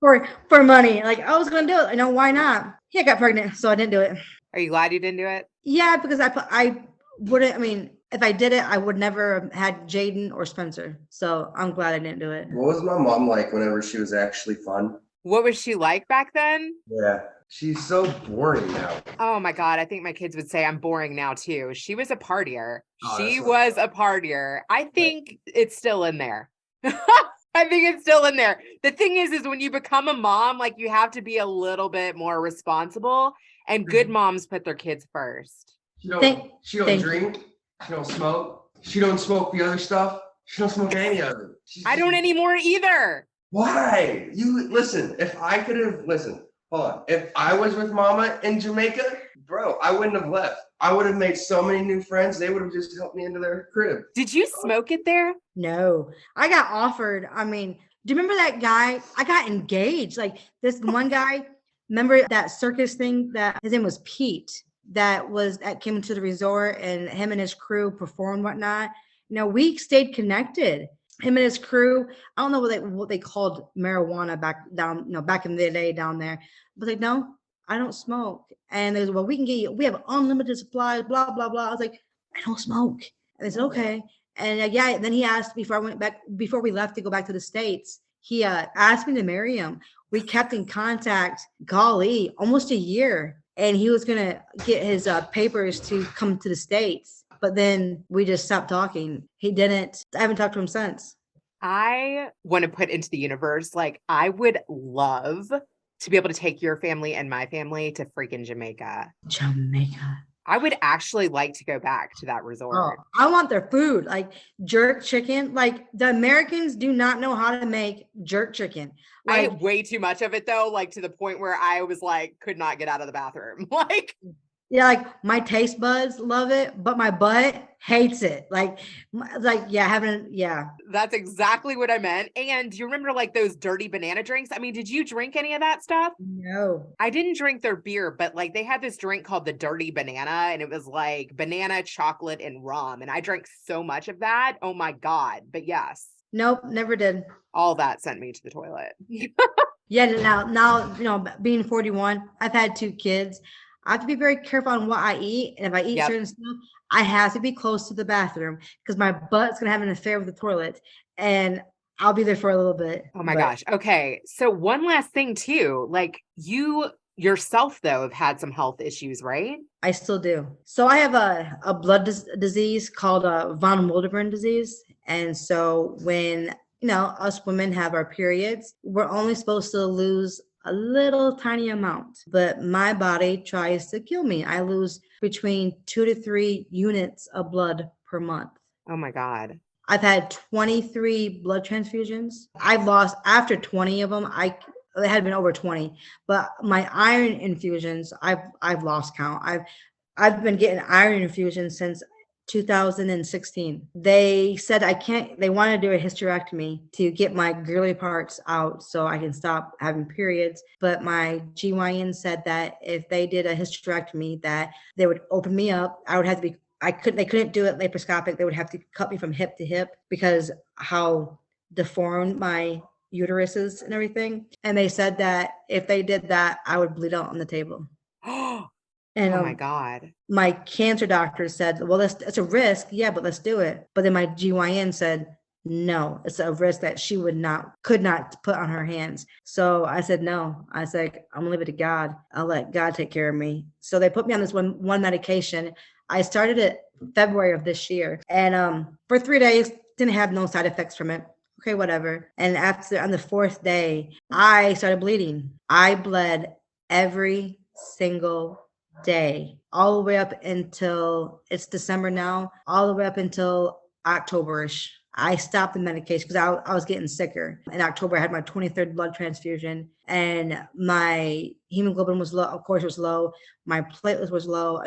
For money. Like, I was gonna do it. I know, why not? Yeah, I got pregnant, so I didn't do it. Are you glad you didn't do it? Yeah, because I wouldn't. I mean, if I did it, I would never have had Jaden or Spencer. So I'm glad I didn't do it. What was my mom like whenever she was actually fun? What was she like back then? Yeah, she's so boring now. Oh my God. I think my kids would say I'm boring now too. She was a partier. Oh, She that's was a partier. I think it's still in there. I think it's still in there. The thing is when you become a mom, like, you have to be a little bit more responsible, and good moms put their kids first. She don't drink. She don't smoke. She don't smoke the other stuff. She don't smoke any of it. I don't anymore either. Why? You listen, if I could have hold on. If I was with mama in Jamaica, bro, I wouldn't have left. I would have made so many new friends. They would have just helped me into their crib. Did you smoke it there? No, I got offered. I mean, do you remember that guy? I got engaged. Like, this one guy, remember that circus thing that his name was Pete, that came to the resort, and him and his crew performed whatnot. You know, we stayed connected. Him and his crew. I don't know what they called marijuana back in the day down there. But like, no, I don't smoke. And they was, well, we have unlimited supplies, blah, blah, blah. I was like, I don't smoke. And they said, okay. And yeah, then he asked before we left to go back to the States, he asked me to marry him. We kept in contact, golly, almost a year. And he was going to get his papers to come to the States. But then we just stopped talking. He didn't. I haven't talked to him since. I want to put into the universe, like, I would love to be able to take your family and my family to freaking Jamaica. Jamaica. I would actually like to go back to that resort. Oh, I want their food, like jerk chicken. Like, the Americans do not know how to make jerk chicken. I Like, ate way too much of it though, like to the point where I was like, could not get out of the bathroom. Like, yeah, like, my taste buds love it, but my butt hates it. Yeah. that's exactly what I meant. And do you remember like those dirty banana drinks? I mean, did you drink any of that stuff? No. I didn't drink their beer, but like they had this drink called the dirty banana, and it was like banana, chocolate, and rum. And I drank so much of that. Oh my God. But yes. Nope, never did. All that sent me to the toilet. Yeah, now, you know, being 41, I've had 2 kids. I have to be very careful on what I eat. And if I eat certain stuff, I have to be close to the bathroom because my butt's going to have an affair with the toilet. And I'll be there for a little bit. Oh my gosh. Okay. So one last thing too, like, you yourself though have had some health issues, right? I still do. So I have a blood disease called von Willebrand disease. And so when, you know, us women have our periods, we're only supposed to lose a little tiny amount, but my body tries to kill me. I lose between 2 to 3 units of blood per month. Oh my God. I've had 23 blood transfusions. I've lost, after 20 of them, it had been over 20, but my iron infusions, I've lost count. I've been getting iron infusions since 2016. They said they want to do a hysterectomy to get my girly parts out so I can stop having periods. But my GYN said that if they did a hysterectomy, that they would open me up. I would have to be, they couldn't do it laparoscopic. They would have to cut me from hip to hip because how deformed my uterus is and everything. And they said that if they did that, I would bleed out on the table. And Oh my God. my cancer doctor said, well, it's a risk. Yeah, but let's do it. But then my GYN said, no, it's a risk that she could not put on her hands. So I said, no. I was like, I'm gonna leave it to God. I'll let God take care of me. So they put me on this one medication. I started it February of this year. And for 3 days, didn't have no side effects from it. Okay, whatever. And on the 4th day, I started bleeding. I bled every single day, all the way up until it's December now, all the way up until Octoberish. I stopped the medication because I was getting sicker. In October, I had my 23rd blood transfusion, and my hemoglobin was low. Of course, it was low. My platelets was low.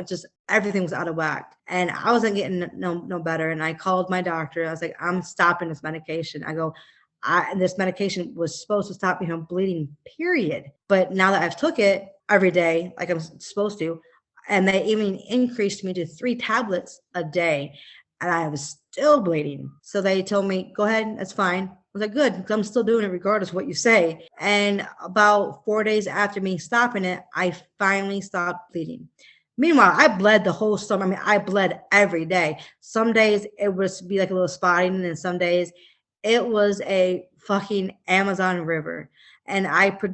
Everything was out of whack, and I wasn't getting no better. And I called my doctor. I was like, I'm stopping this medication. This medication was supposed to stop me from bleeding, period. But now that I've took it every day, like I'm supposed to, and they even increased me to 3 tablets a day, and I was still bleeding. So they told me, go ahead, that's fine. I was like, good, because I'm still doing it regardless of what you say. And about 4 days after me stopping it, I finally stopped bleeding. Meanwhile, I bled the whole summer. I mean, I bled every day. Some days it would be like a little spotting, and then some days it was a fucking Amazon river. And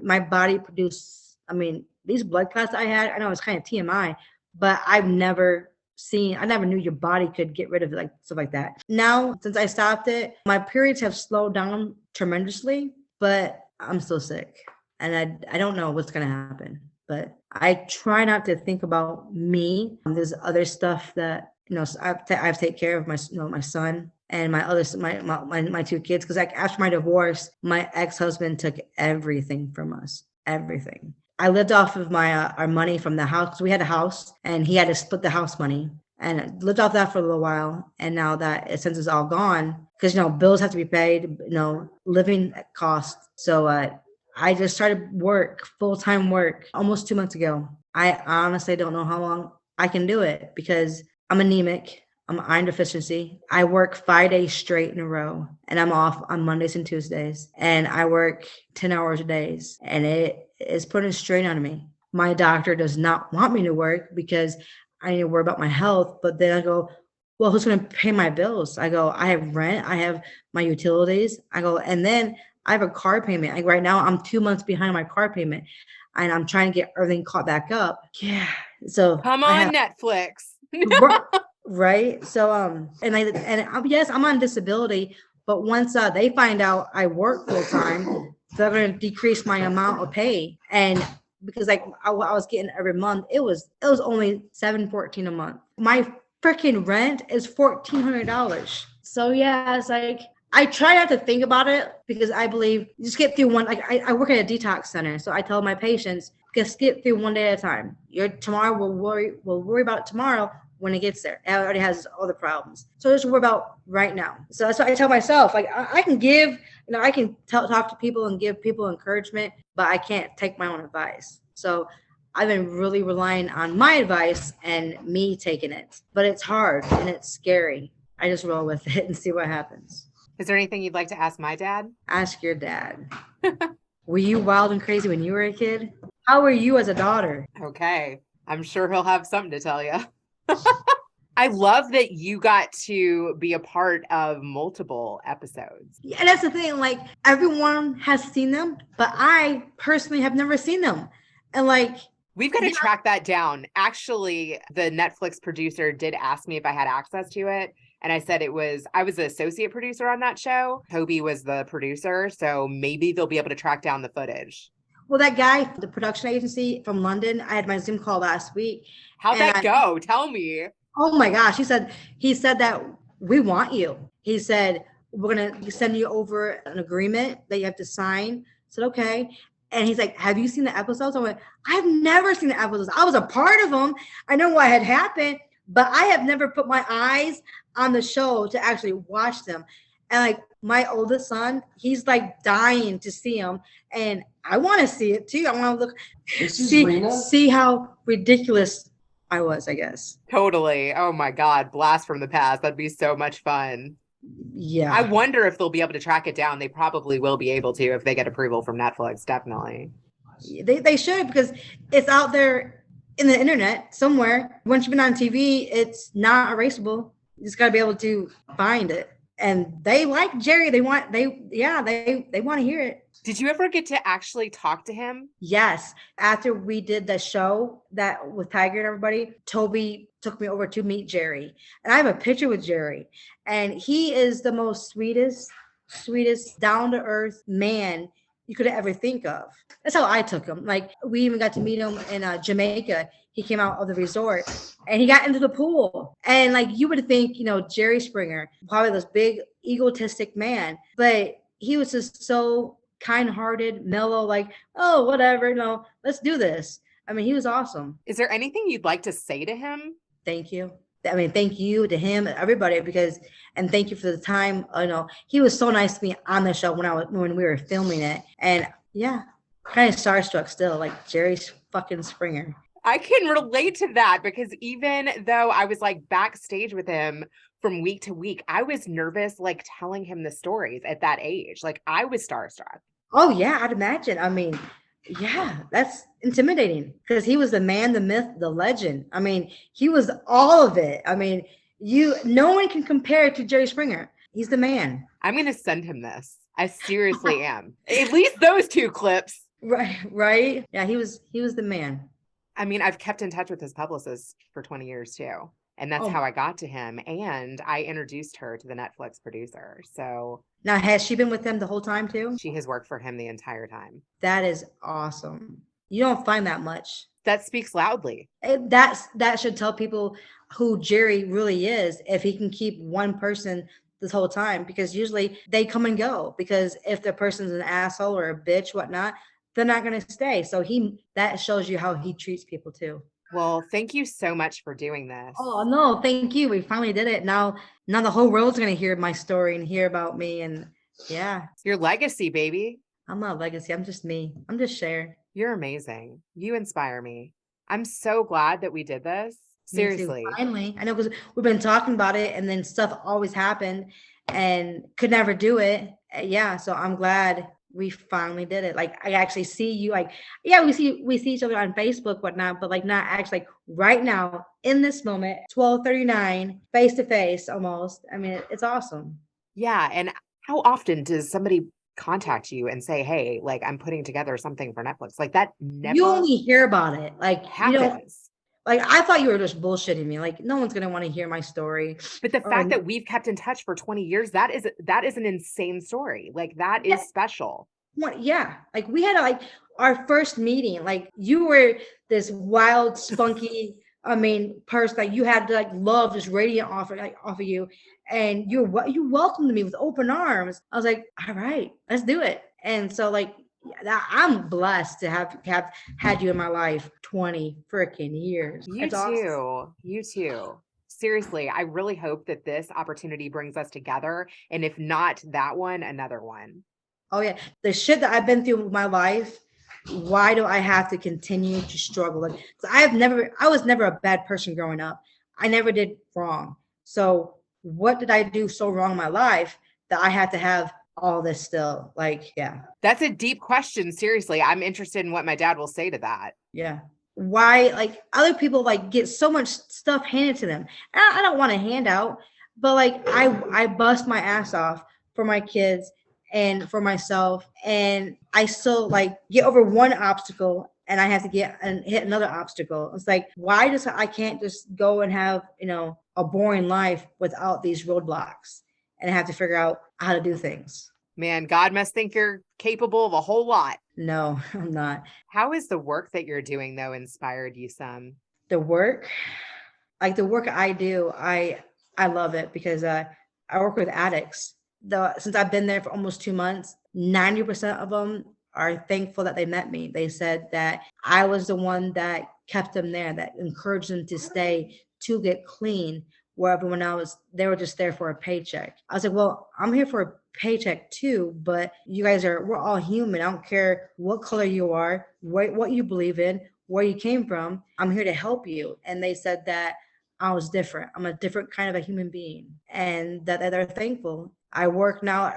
my body produced, I mean, these blood clots I had, I know it's kind of TMI, but I never knew your body could get rid of like stuff like that. Now, since I stopped it, my periods have slowed down tremendously, but I'm still sick. And I don't know what's going to happen, but I try not to think about me. There's other stuff that, I've taken care of my son and my 2 kids. Cause like after my divorce, my ex-husband took everything from us, everything. I lived off of our money from the house. We had a house and he had to split the house money, and I lived off that for a little while. And now that since it's all gone, because, bills have to be paid, living costs. So I just started full-time work almost 2 months ago. I honestly don't know how long I can do it because I'm anemic. I'm iron deficiency. I work 5 days straight in a row, and I'm off on Mondays and Tuesdays. And I work 10 hours a day, and it is putting a strain on me. My doctor does not want me to work because I need to worry about my health. But then I go, well, who's going to pay my bills? I go, I have rent. I have my utilities. I go, and then I have a car payment. Like right now, I'm 2 months behind my car payment, and I'm trying to get everything caught back up. Yeah. So come on, Netflix. Right. So, yes, I'm on disability, but once they find out I work full time, they're going to decrease my amount of pay. And because like I was getting every month, it was only $714 a month. My freaking rent is $1,400. So yeah, it's like, I try not to think about it because I believe you just get through one. Like I work at a detox center. So I tell my patients, just get through one day at a time. Tomorrow we'll worry about it tomorrow when it gets there. It already has all the problems. So just worry about right now. So that's what I tell myself. Like I can give, I can talk to people and give people encouragement, but I can't take my own advice. So I've been really relying on my advice and me taking it, but it's hard and it's scary. I just roll with it and see what happens. Is there anything you'd like to ask my dad? Ask your dad. Were you wild and crazy when you were a kid? How were you as a daughter? Okay. I'm sure he'll have something to tell you. I love that you got to be a part of multiple episodes. Yeah, and that's the thing. Like everyone has seen them, but I personally have never seen them. And like, we've got to track that down. Actually, the Netflix producer did ask me if I had access to it. And I said I was the associate producer on that show. Toby was the producer. So maybe they'll be able to track down the footage. Well, that guy, the production agency from London, I had my Zoom call last week. How'd that go? Tell me. Oh my gosh. He said that we want you. He said, we're going to send you over an agreement that you have to sign. I said, okay. And he's like, have you seen the episodes? I went, I've never seen the episodes. I was a part of them. I know what had happened, but I have never put my eyes on the show to actually watch them. And like my oldest son, he's like dying to see them. And I want to see it too. I want to look, see how ridiculous I was, I guess. Totally. Oh my God. Blast from the past. That'd be so much fun. Yeah. I wonder if they'll be able to track it down. They probably will be able to if they get approval from Netflix. Definitely. They should, because it's out there. in the internet somewhere. Once you've been on TV, it's not erasable. You just got to be able to find it. And they like Jerry. They want to hear it. Did you ever get to actually talk to him? Yes. After we did the show that with Tiger and everybody, Toby took me over to meet Jerry. And I have a picture with Jerry. And he is the most sweetest, down to earth man you could ever think of. That's how I took him. Like, we even got to meet him in Jamaica. He came out of the resort and he got into the pool. And like, you would think, Jerry Springer, probably this big egotistic man, but he was just so kind-hearted, mellow, like, oh, whatever, let's do this. I mean, he was awesome. Is there anything you'd like to say to him? Thank you. I mean, thank you to him and everybody, and thank you for the time. He was so nice to me on the show when we were filming it. And yeah, kind of starstruck still, like Jerry fucking Springer. I can relate to that because even though I was like backstage with him from week to week, I was nervous, like telling him the stories at that age. Like, I was starstruck. Oh yeah, I'd imagine. I mean, yeah, that's intimidating because he was the man, the myth, the legend. I mean, he was all of it. I mean, no one can compare to Jerry Springer. He's the man. I'm going to send him this. I seriously am. At least those 2 clips. Right. Yeah, he was the man. I mean, I've kept in touch with his publicist for 20 years too. And that's how I got to him. And I introduced her to the Netflix producer. So now, has she been with him the whole time too? She has worked for him the entire time. That is awesome. You don't find that much. That speaks loudly. That should tell people who Jerry really is, if he can keep one person this whole time, because usually they come and go, because if the person's an asshole or a bitch, whatnot, they're not going to stay. So that shows you how he treats people too. Well, thank you so much for doing this. Oh, no, thank you. We finally did it. Now the whole world's going to hear my story and hear about me. And yeah. Your legacy, baby. I'm not a legacy. I'm just me. I'm just Cher. You're amazing. You inspire me. I'm so glad that we did this. Seriously. Finally. I know, because we've been talking about it and then stuff always happened and could never do it. Yeah. So I'm glad we finally did it. Like, I actually see you, like, yeah, we see each other on Facebook, whatnot, but like not actually, like right now in this moment, 12:39, face to face almost. I mean, it's awesome. Yeah. And how often does somebody contact you and say, hey, like, I'm putting together something for Netflix? Like, that never. You only hear about it. Like, happens. Like, I thought you were just bullshitting me. Like, no one's going to want to hear my story. But the fact that we've kept in touch for 20 years, that is an insane story. Like, that is special. Yeah. Like, we had like our first meeting, like, you were this wild, spunky, person that you had to like love, just radiant off of you. And you welcomed me with open arms. I was like, all right, let's do it. And so like, I'm blessed to have had you in my life 20 freaking years. You too. Awesome. You too. Seriously, I really hope that this opportunity brings us together. And if not that one, another one. Oh yeah. The shit that I've been through with my life, why do I have to continue to struggle? Like, I was never a bad person growing up. I never did wrong. So what did I do so wrong in my life that I had to have all this still? Like, yeah. That's a deep question. Seriously, I'm interested in what my dad will say to that. Yeah. Why, like, other people like get so much stuff handed to them. I don't want a handout, but like I bust my ass off for my kids and for myself, and I still like get over one obstacle and I have to hit another obstacle. It's like, why I can't just go and have, a boring life without these roadblocks, and I have to figure out how to do things. Man, God must think you're capable of a whole lot. No, I'm not. How is the work that you're doing though inspired you some? The work I do, I love it because I work with addicts. Since I've been there for almost 2 months, 90% of them are thankful that they met me. They said that I was the one that kept them there, that encouraged them to stay, to get clean, where everyone else, they were just there for a paycheck. I was like, well, I'm here for a paycheck too, but we're all human. I don't care what color you are, what you believe in, where you came from. I'm here to help you. And they said that I was different. I'm a different kind of a human being, and that they're thankful. I work now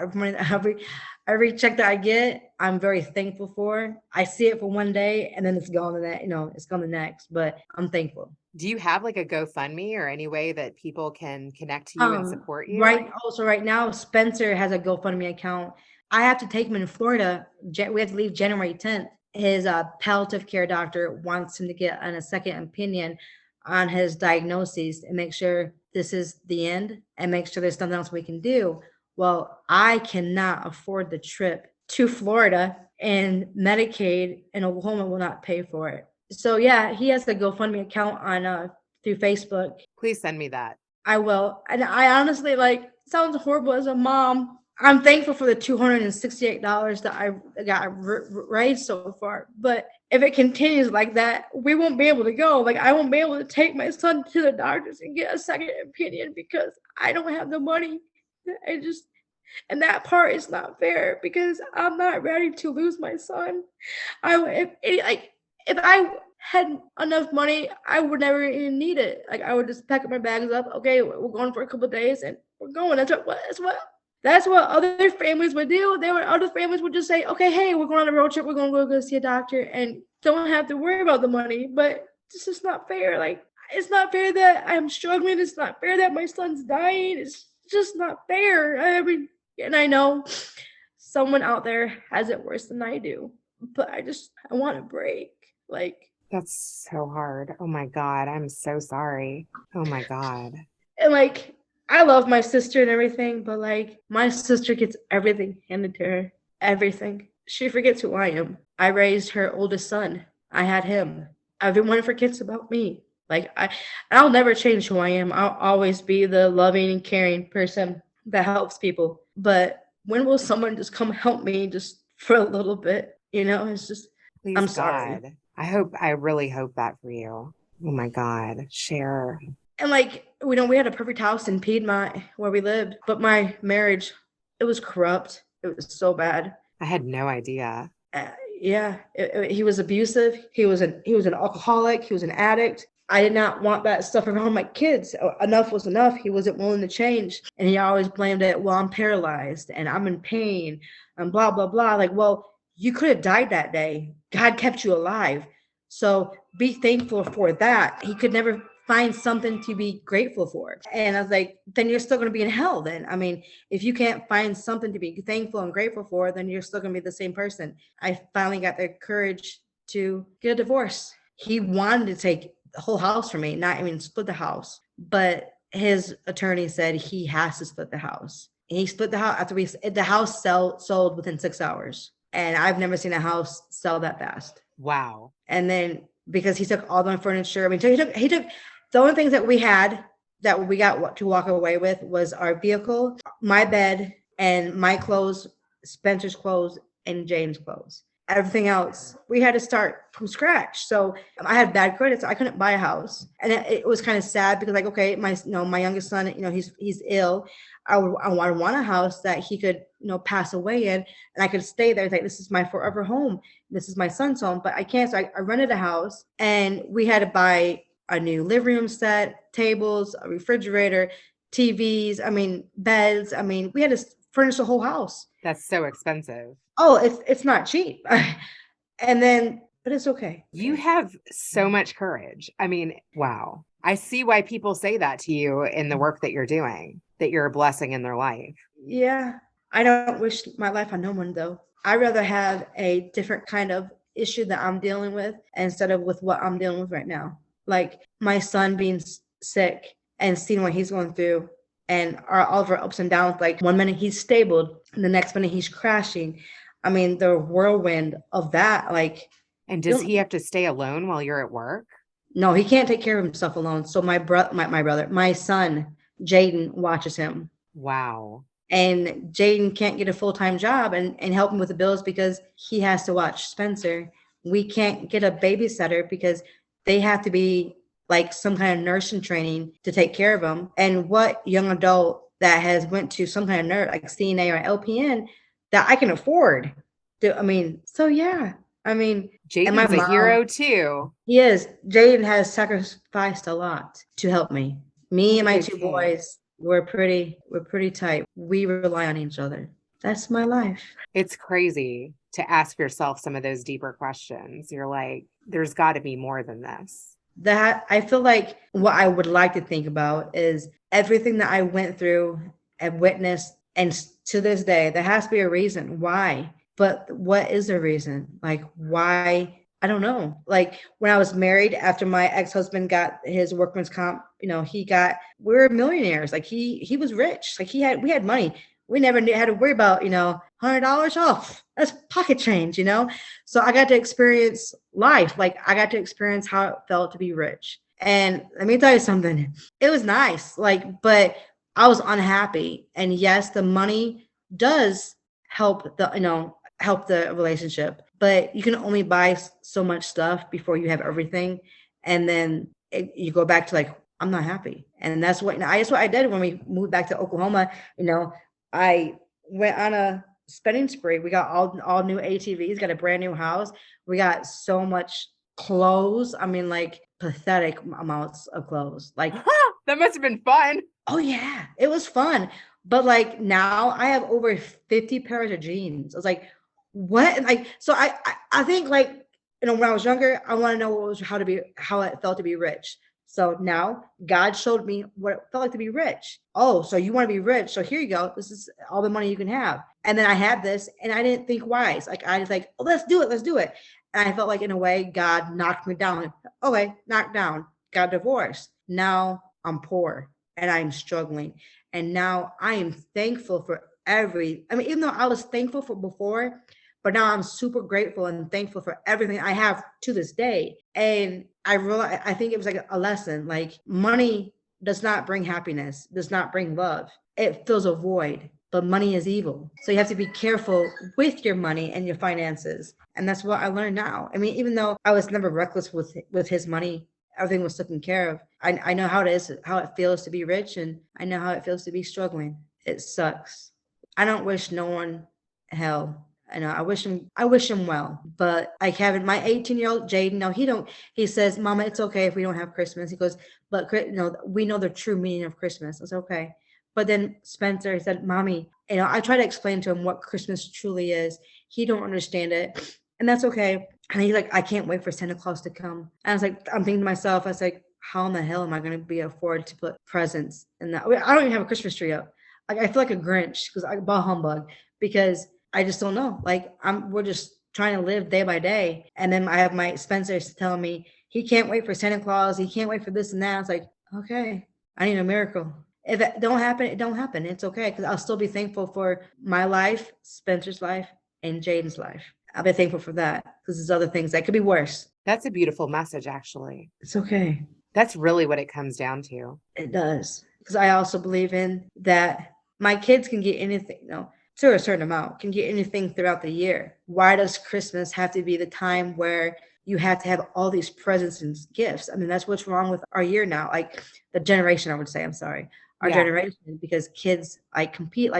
every check that I get, I'm very thankful for. I see it for one day and then it's gone the next, it's gone the next, but I'm thankful. Do you have like a GoFundMe or any way that people can connect to you and support you? Right now, Spencer has a GoFundMe account. I have to take him in Florida. We have to leave January 10th. His palliative care doctor wants him to get a second opinion on his diagnoses and make sure this is the end and make sure there's something else we can do. Well, I cannot afford the trip to Florida, and Medicaid in Oklahoma will not pay for it. So yeah, he has a GoFundMe account on through Facebook. Please send me that. I will. And I honestly, sounds horrible as a mom. I'm thankful for the $268 that I got raised so far. But if it continues like that, we won't be able to go. I won't be able to take my son to the doctors and get a second opinion because I don't have the money. And that part is not fair because I'm not ready to lose my son. If I had enough money, I would never even need it. I would just pack up my bags up. Okay, we're going for a couple of days and we're going. That's what other families would do. Other families would just say, okay, hey, we're going on a road trip. We're going to go see a doctor and don't have to worry about the money. But this is not fair. It's not fair that I'm struggling. It's not fair that my son's dying. It's just not fair. And I know someone out there has it worse than I do, but I want a break. That's so hard. Oh my God. I'm so sorry. Oh my God. And I love my sister and everything, but my sister gets everything handed to her. Everything. She forgets who I am. I raised her oldest son. I had him. Everyone forgets about me. I'll never change who I am. I'll always be the loving and caring person that helps people. But when will someone just come help me just for a little bit? It's just, Please, I'm sorry. God. I really hope that for you. Oh my God, Cher. And we had a perfect house in Piedmont where we lived, but my marriage, it was corrupt. It was so bad. I had no idea. Yeah, he was abusive. He was an alcoholic. He was an addict. I did not want that stuff around my kids. Enough was enough. He wasn't willing to change. And he always blamed it. Well, I'm paralyzed and I'm in pain and blah, blah, blah. Well, you could have died that day. God kept you alive. So be thankful for that. He could never find something to be grateful for. And I was like, then you're still going to be in hell then. If you can't find something to be thankful and grateful for, then you're still going to be the same person. I finally got the courage to get a divorce. He wanted to take the whole house from me, not even split the house. But his attorney said he has to split the house. And he split the house after the house sold within 6 hours. And I've never seen a house sell that fast. Wow. And then because he took all my furniture, he took the only things that we had that we got to walk away with was our vehicle, my bed, and my clothes, Spencer's clothes, and James' clothes. Everything else, we had to start from scratch. So I had bad credit, so I couldn't buy a house. And it was kind of sad because okay, my youngest son, he's ill. I want a house that he could, pass away in, and I could stay there. It's this is my forever home. This is my son's home, but I can't. So I rented a house, and we had to buy a new living room set, tables, a refrigerator, TVs. Beds. We had to furnish the whole house. That's so expensive. Oh, it's not cheap. But it's okay. You have so much courage. Wow. I see why people say that to you in the work that you're doing, that you're a blessing in their life. Yeah. I don't wish my life on no one though. I'd rather have a different kind of issue that I'm dealing with instead of with what I'm dealing with right now. My son being sick and seeing what he's going through and all of our ups and downs. 1 minute he's stable, and the next minute he's crashing. The whirlwind of that. And does he have to stay alone while you're at work? No, he can't take care of himself alone. So my son, Jaden, watches him. Wow. And Jaden can't get a full-time job and help him with the bills because he has to watch Spencer. We can't get a babysitter because they have to be some kind of nursing training to take care of him. And what young adult that has went to some kind of nurse like CNA or LPN that I can afford? So yeah. Jaden's a hero too. He is. Jaden has sacrificed a lot to help me. Me and my two boys, we're pretty tight. We rely on each other. That's my life. It's crazy to ask yourself some of those deeper questions. You're like, there's got to be more than this. That I feel like what I would like to think about is everything that I went through and witnessed, and to this day, there has to be a reason why. But what is the reason? Like, why? I don't know. Like when I was married, after my ex-husband got his workman's comp, we were millionaires. Like he was rich. Like we had money. We never had to worry about, $100 off. That's pocket change, So I got to experience life. Like I got to experience how it felt to be rich. And let me tell you something. It was nice. But I was unhappy. And yes, the money does help the relationship, but you can only buy so much stuff before you have everything. And then you go back to I'm not happy. And that's what I did when we moved back to Oklahoma. I went on a spending spree. We got all new ATVs, got a brand new house. We got so much clothes. I mean, pathetic amounts of clothes. That must have been fun. Oh yeah, it was fun. But now I have over 50 pairs of jeans. I was like, what? So I think when I was younger, I want to know how it felt to be rich. So now God showed me what it felt like to be rich. Oh, so you want to be rich? So here you go. This is all the money you can have. And then I had this, and I didn't think wise. I was like, oh, let's do it. And I felt like in a way God knocked me down. Okay, knocked down. Got divorced. Now I'm poor and I'm struggling. And now I am thankful for even though I was thankful for before, but now I'm super grateful and thankful for everything I have to this day. And I think it was like a lesson. Money does not bring happiness, does not bring love. It fills a void, but money is evil. So you have to be careful with your money and your finances. And that's what I learned now. I mean, even though I was never reckless with his money, everything was taken care of. I know how it feels to be rich, and I know how it feels to be struggling. It sucks. I don't wish no one hell. I know I wish him well, but my 18-year-old Jaden, he says, Mama, it's okay if we don't have Christmas. He goes, but we know the true meaning of Christmas. It's okay. But then Spencer said, Mommy, I try to explain to him what Christmas truly is. He don't understand it. And that's okay. And he's like, I can't wait for Santa Claus to come. And I was like, I'm thinking to myself, I was like, how in the hell am I going to be afford to put presents in that? I don't even have a Christmas tree up. I feel like a Grinch because I bought humbug because I just don't know. We're just trying to live day by day. And then I have my Spencer telling me he can't wait for Santa Claus. He can't wait for this and that. It's like, okay, I need a miracle. If it don't happen, it don't happen. It's okay. Because I'll still be thankful for my life, Spencer's life, and Jaden's life. I'll be thankful for that because there's other things that could be worse. That's a beautiful message, actually. It's okay. That's really what it comes down to. It does. Because I also believe in that my kids can get anything, to a certain amount, can get anything throughout the year. Why does Christmas have to be the time where you have to have all these presents and gifts? I mean, that's what's wrong with our year now. The generation, I would say, I'm sorry. Our generation, because kids compete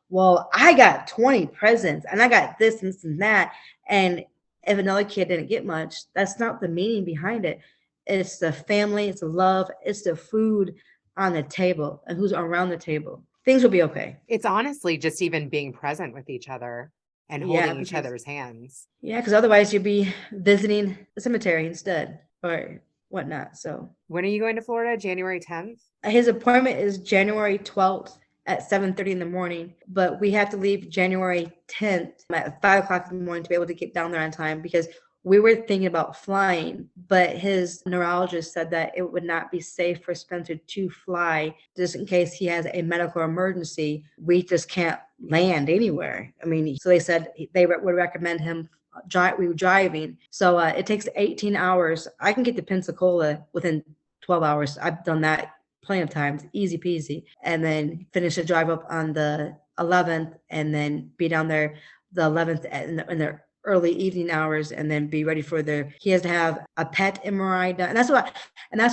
well, I got 20 presents and I got this and this and that. And if another kid didn't get much, that's not the meaning behind it. It's the family, it's the love, it's the food on the table and who's around the table. Things will be okay. It's honestly just even being present with each other and holding each other's hands. Yeah, because otherwise you'd be visiting the cemetery instead or whatnot. So when are you going to Florida? January 10th? His appointment is January 12th at 7:30 in the morning, but we have to leave January 10th at 5 o'clock in the morning to be able to get down there on time because we were thinking about flying, but his neurologist said that it would not be safe for Spencer to fly just in case he has a medical emergency. We just can't land anywhere. I mean, so they said they would recommend him driving. So it takes 18 hours. I can get to Pensacola within 12 hours. I've done that plenty of times, easy peasy, and then finish the drive up on the 11th and then be down there the 11th in the early evening hours and then be ready for he has to have a PET MRI done. And that's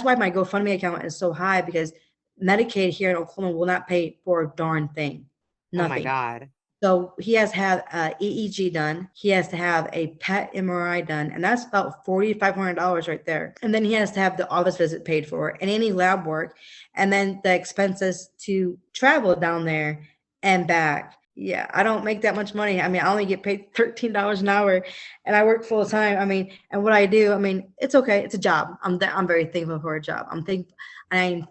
why my GoFundMe account is so high because Medicaid here in Oklahoma will not pay for a darn thing. Nothing. Oh my God. So he has to have EEG done. He has to have a PET MRI done. And that's about $4,500 right there. And then he has to have the office visit paid for and any lab work. And then the expenses to travel down there and back. Yeah, I don't make that much money. I mean, I only get paid $13 an hour and I work full time. I mean, and what I do, I mean, it's okay. It's a job. I'm very thankful for a job. I'm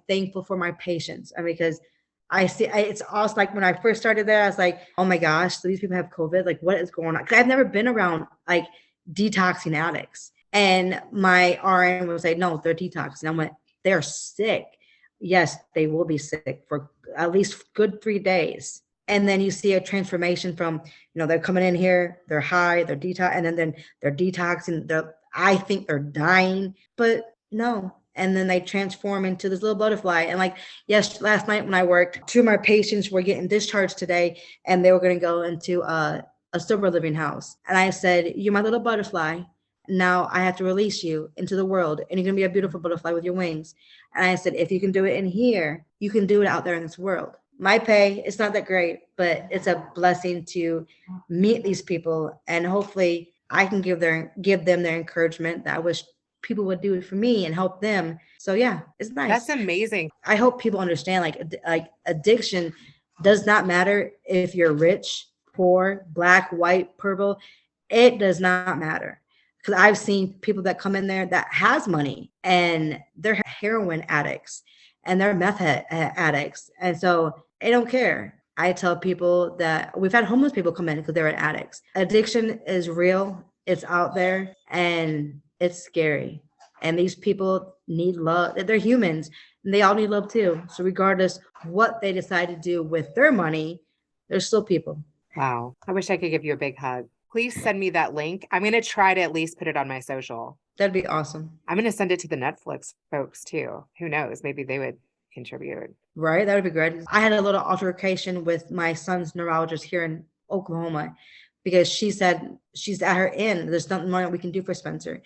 thankful for my patients. I mean, because it's also like when I first started there, I was like, oh my gosh, so these people have COVID. Like, what is going on? Because I've never been around like detoxing addicts. And my RN would say, no, they're detoxing. I went, they're sick. Yes, they will be sick for at least good 3 days. And then you see a transformation from, they're coming in here, they're high, they're detox, and then they're detoxing. I think they're dying, but no. And then they transform into this little butterfly. And like, yes, last night when I worked, 2 of my patients were getting discharged today, and they were going to go into a sober living house. And I said, you're my little butterfly. Now I have to release you into the world, and you're going to be a beautiful butterfly with your wings. And I said, if you can do it in here, you can do it out there in this world. My pay, it's not that great, but it's a blessing to meet these people, and hopefully I can give them their encouragement that I wish people would do it for me and help them. So yeah, it's nice. That's amazing. I hope people understand like addiction does not matter if you're rich, poor, black, white, purple. It does not matter. Because I've seen people that come in there that has money and they're heroin addicts and they're meth addicts. And so they don't care. I tell people that we've had homeless people come in because they're addicts. Addiction is real. It's out there and it's scary. And these people need love. They're humans and they all need love too. So regardless what they decide to do with their money, they're still people. Wow. I wish I could give you a big hug. Please send me that link. I'm going to try to at least put it on my social. That'd be awesome. I'm going to send it to the Netflix folks too. Who knows? Maybe they would contribute. Right. That would be great. I had a little altercation with my son's neurologist here in Oklahoma because she said she's at her end. There's nothing more that we can do for Spencer.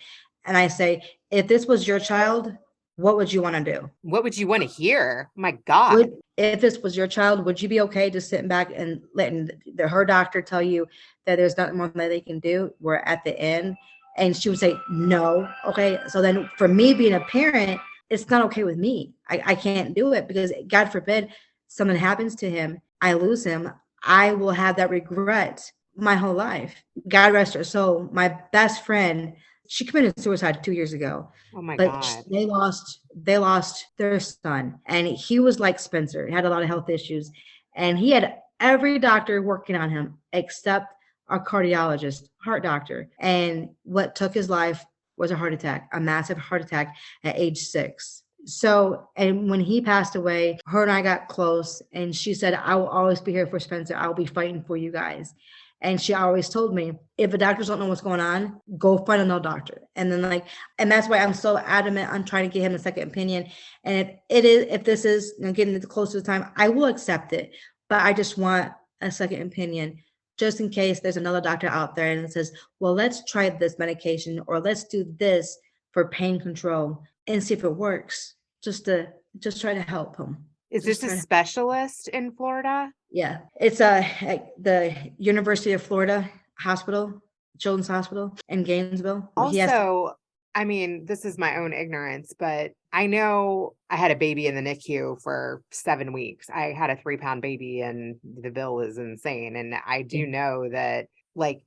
And I say, if this was your child, what would you want to do? What would you want to hear? My God. If this was your child, would you be okay just sitting back and letting her doctor tell you that there's nothing more that they can do? We're at the end. And she would say, no. Okay. So then for me being a parent, it's not okay with me. I can't do it because God forbid something happens to him. I lose him. I will have that regret my whole life. God rest her soul. My best friend, she committed suicide 2 years ago. Oh my God. They lost their son. And he was like Spencer. He had a lot of health issues. And he had every doctor working on him except a cardiologist, heart doctor. And what took his life was a heart attack, a massive heart attack at age 6. So, and when he passed away, her and I got close and she said, I will always be here for Spencer. I'll be fighting for you guys. And she always told me, if the doctors don't know what's going on, go find another doctor. And then and that's why I'm so adamant on trying to get him a second opinion. And if this is getting close to the time, I will accept it. But I just want a second opinion just in case there's another doctor out there and it says, well, let's try this medication or let's do this for pain control and see if it works. Just try to help him. Is this a specialist in Florida? Yeah, it's the University of Florida Hospital, Children's Hospital in Gainesville. Also, I mean, this is my own ignorance, but I know I had a baby in the NICU for 7 weeks. I had a 3-pound baby and the bill is insane. And I do know that,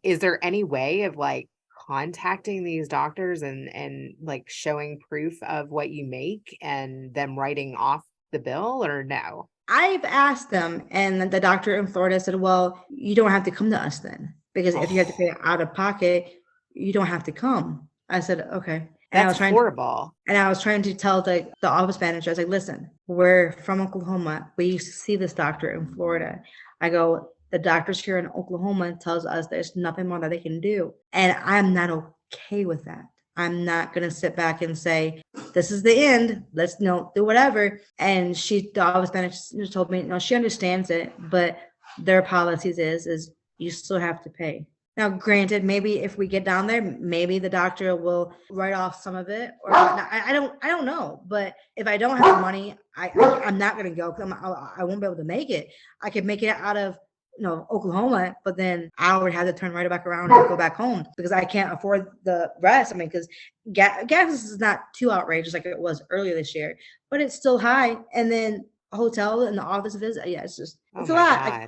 is there any way of contacting these doctors and showing proof of what you make and them writing off the bill or no? I've asked them and the doctor in Florida said, well, you don't have to come to us then, because if you have to pay out of pocket, you don't have to come. I said, okay. And That's horrible. And I was trying to tell the office manager, I was like, listen, we're from Oklahoma. We used to see this doctor in Florida. I go, the doctors here in Oklahoma tells us there's nothing more that they can do. And I'm not okay with that. I'm not going to sit back and say, this is the end. Let's do whatever. And the office manager told me, no, she understands it, but their policies is you still have to pay. Now, granted, maybe if we get down there, maybe the doctor will write off some of it, or I don't know. But if I don't have the money, I'm not going to go because I won't be able to make it. I could make it out of Oklahoma, but then I would have to turn right back around and go back home because I can't afford the rest. I mean, because gas is not too outrageous like it was earlier this year, but it's still high. And then a hotel and the office visit, yeah, it's a lot.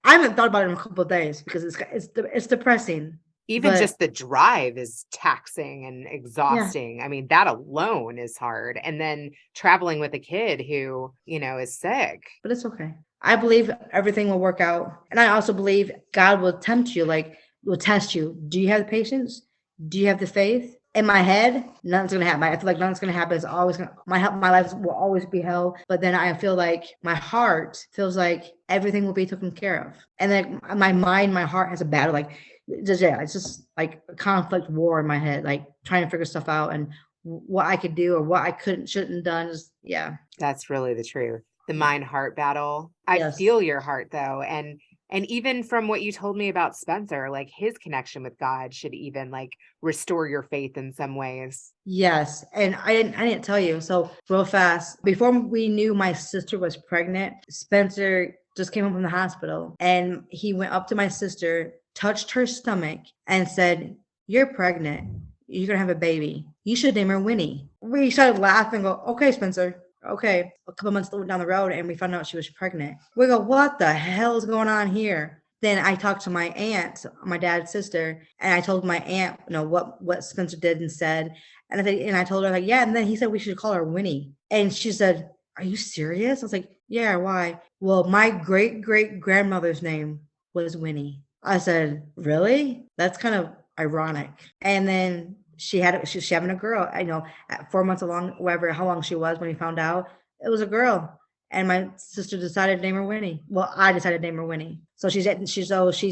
I haven't thought about it in a couple of days because it's depressing. Even But just the drive is taxing and yeah, exhausting. I mean, that alone is hard. And then traveling with a kid who, is sick. but it's okay. I believe everything will work out. And I also believe God will tempt you, like will test you. Do you have the patience? Do you have the faith? In my head, nothing's gonna happen. I feel like nothing's gonna happen. It's always gonna my life will always be hell. But then I feel like my heart feels like everything will be taken care of. And then my mind, my heart has a battle. Like it's just like a conflict war in my head, like trying to figure stuff out and what I could do or what I shouldn't have done. Just yeah. That's really the truth. The mind heart battle. I Yes. feel your heart though. And even from what you told me about Spencer, like his connection with God should even like restore your faith in some ways. Yes, and I didn't tell you. So real fast, before we knew my sister was pregnant, Spencer just came home from the hospital and he went up to my sister, touched her stomach, and said, "You're pregnant. You're gonna have a baby. You should name her Winnie." We started laughing. Go, okay, Spencer. Okay. A couple months down the road, and we found out she was pregnant. We go, what the hell is going on here? Then I talked to my aunt, my dad's sister, and I told my aunt, what Spencer did and said. And I told her like, yeah. And then he said we should call her Winnie. And she said, "Are you serious?" I was like, "Yeah, why?" "Well, my great great grandmother's name was Winnie." I said, "Really? That's kind of ironic." And then she's having a girl. I know at 4 months along, whatever, how long she was when he found out, it was a girl. And my sister decided to name her Winnie. Well, I decided to name her Winnie. So she's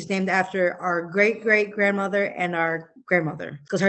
named after our great great grandmother and our grandmother because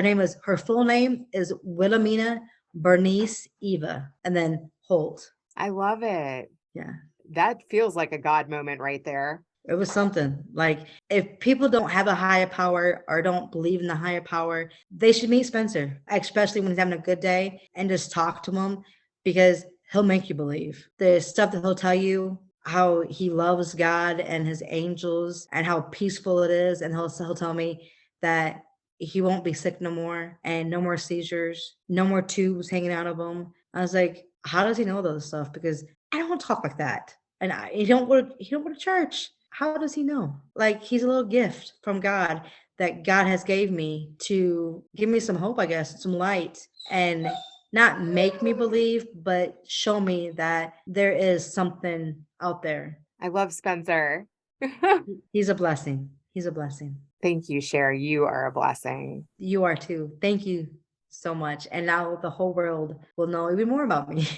her full name is Wilhelmina Bernice Eva, and then Holt. I love it. Yeah. That feels like a God moment right there. It was something like if people don't have a higher power or don't believe in the higher power, they should meet Spencer, especially when he's having a good day and just talk to him because he'll make you believe. There's stuff that he'll tell you how he loves God and his angels and how peaceful it is. And he'll tell me that he won't be sick no more and no more seizures, no more tubes hanging out of him. I was like, how does he know those stuff? Because I don't talk like that. And he don't go to church. How does he know? Like he's a little gift from God that God has gave me to give me some hope, I guess, some light, and not make me believe, but show me that there is something out there. I love Spencer. He's a blessing. He's a blessing. Thank you, Cher. You are a blessing. You are too. Thank you so much. And now the whole world will know even more about me.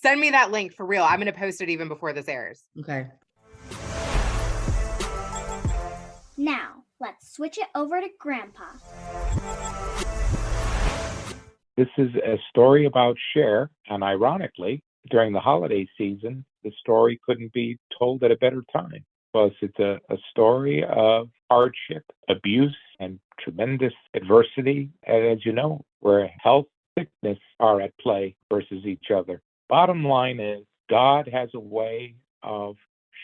Send me that link for real. I'm going to post it even before this airs. Okay. Now, let's switch it over to Grandpa. This is a story about Cher, and ironically, during the holiday season, the story couldn't be told at a better time because it's a story of hardship, abuse, and tremendous adversity, and as you know, where health, sickness are at play versus each other. Bottom line is, God has a way of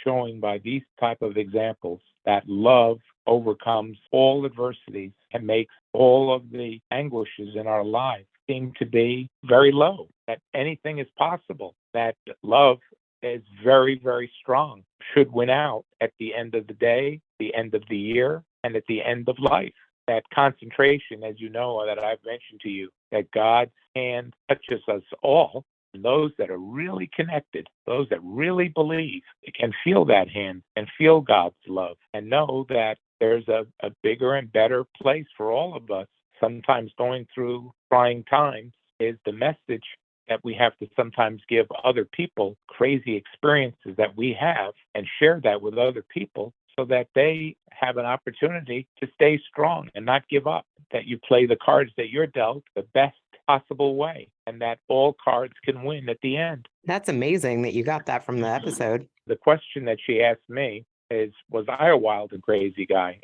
showing by these type of examples that love overcomes all adversities and makes all of the anguishes in our lives seem to be very low, that anything is possible, that love is very, very strong, should win out at the end of the day, the end of the year, and at the end of life. That concentration, as you know, that I've mentioned to you, that God's hand touches us all. And those that are really connected, those that really believe, can feel that hand and feel God's love and know that there's a bigger and better place for all of us. Sometimes going through trying times is the message that we have to sometimes give other people, crazy experiences that we have, and share that with other people so that they have an opportunity to stay strong and not give up, that you play the cards that you're dealt the best possible way, and that all cards can win at the end. That's amazing that you got that from the episode. The question that she asked me is, was I a wild and crazy guy?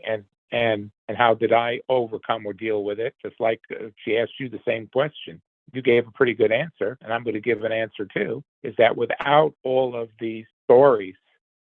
And how did I overcome or deal with it? Just like she asked you the same question. You gave a pretty good answer, and I'm going to give an answer too, is that without all of these stories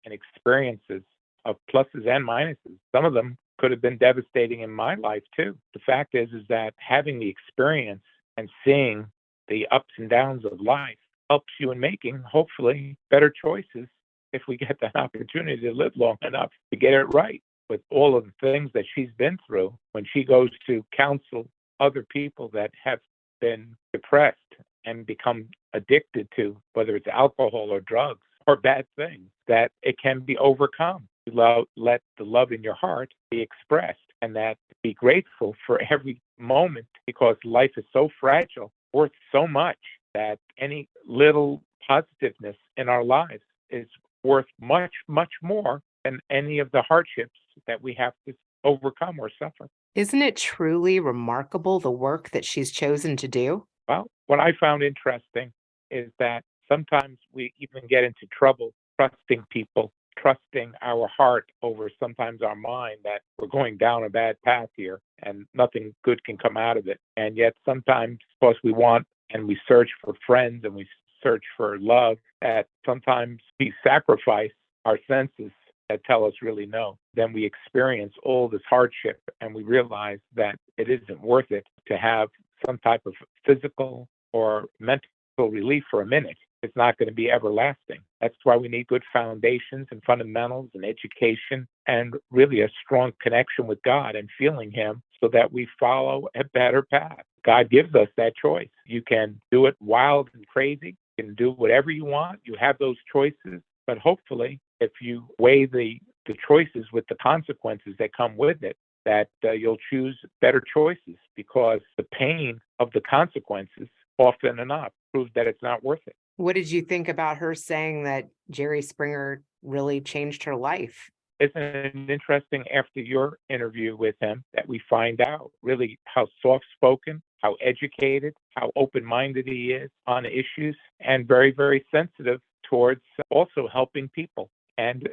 and experiences of pluses and minuses, some of them could have been devastating in my life too. The fact is that having the experience and seeing the ups and downs of life helps you in making, hopefully, better choices if we get that opportunity to live long enough to get it right with all of the things that she's been through when she goes to counsel other people that have been depressed and become addicted to, whether it's alcohol or drugs or bad things, that it can be overcome. Let the love in your heart be expressed, and that be grateful for every moment, because life is so fragile, worth so much, that any little positiveness in our lives is worth much, much more than any of the hardships that we have to overcome or suffer. Isn't it truly remarkable the work that she's chosen to do? Well, what I found interesting is that sometimes we even get into trouble trusting people, trusting our heart over sometimes our mind, that we're going down a bad path here and nothing good can come out of it. And yet sometimes, because we want and we search for friends and we search for love, that sometimes we sacrifice our senses that tell us really no. Then we experience all this hardship and we realize that it isn't worth it to have some type of physical or mental relief for a minute. It's not going to be everlasting. That's why we need good foundations and fundamentals and education, and really a strong connection with God and feeling Him, so that we follow a better path. God gives us that choice. You can do it wild and crazy. You can do whatever you want. You have those choices. But hopefully, if you weigh the choices with the consequences that come with it, that you'll choose better choices, because the pain of the consequences often enough proves that it's not worth it. What did you think about her saying that Jerry Springer really changed her life? Isn't it interesting, after your interview with him, that we find out really how soft-spoken, how educated, how open-minded he is on issues, and very, very sensitive towards also helping people. And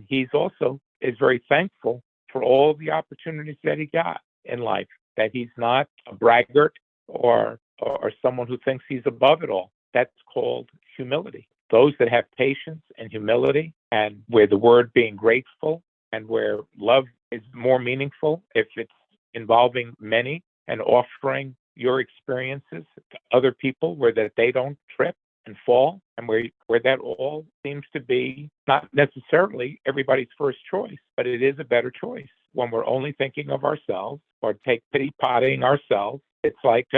he's also is very thankful for all the opportunities that he got in life, that he's not a braggart or someone who thinks he's above it all. That's called humility. Those that have patience and humility, and where the word being grateful and where love is more meaningful if it's involving many, and offering your experiences to other people where that they don't trip and fall, and where that all seems to be not necessarily everybody's first choice, but it is a better choice. When we're only thinking of ourselves or take pity-potting ourselves, it's like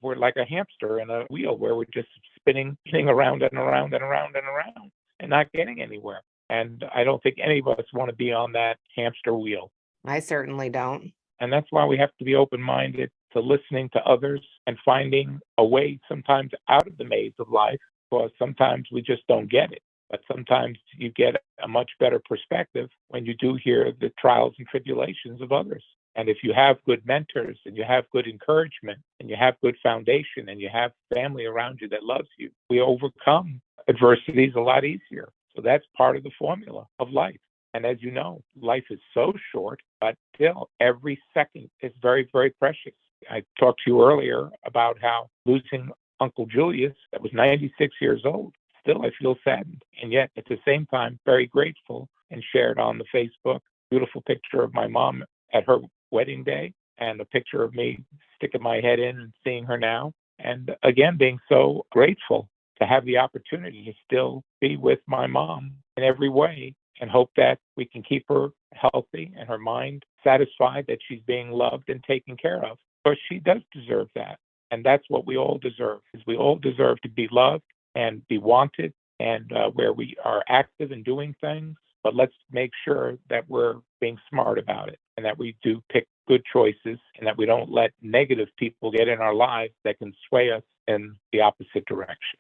we're like a hamster in a wheel where we're just spinning around and around and around and around and not getting anywhere. And I don't think any of us want to be on that hamster wheel. I certainly don't. And that's why we have to be open-minded to listening to others and finding a way sometimes out of the maze of life, because sometimes we just don't get it. But sometimes you get a much better perspective when you do hear the trials and tribulations of others. And if you have good mentors and you have good encouragement and you have good foundation and you have family around you that loves you, we overcome adversities a lot easier. So that's part of the formula of life. And as you know, life is so short, but still every second is very, very precious. I talked to you earlier about how losing Uncle Julius, that was 96 years old, still I feel saddened. And yet at the same time, very grateful, and shared on the Facebook beautiful picture of my mom at her wedding day and a picture of me sticking my head in and seeing her now. And again, being so grateful to have the opportunity to still be with my mom in every way, and hope that we can keep her healthy and her mind satisfied that she's being loved and taken care of. But she does deserve that. And that's what we all deserve, is we all deserve to be loved and be wanted, and where we are active in doing things. But let's make sure that we're being smart about it, and that we do pick good choices, and that we don't let negative people get in our lives that can sway us in the opposite direction.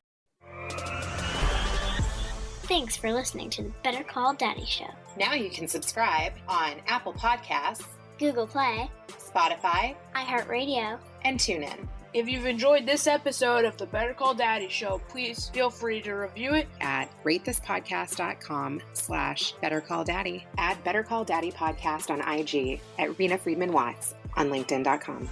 Thanks for listening to the Better Call Daddy Show. Now you can subscribe on Apple Podcasts, Google Play, Spotify, iHeartRadio, and TuneIn. If you've enjoyed this episode of the Better Call Daddy Show, please feel free to review it at ratethispodcast.com/BetterCallDaddy. Add Better Call Daddy Podcast on IG, at Reena Friedman Watts on LinkedIn.com.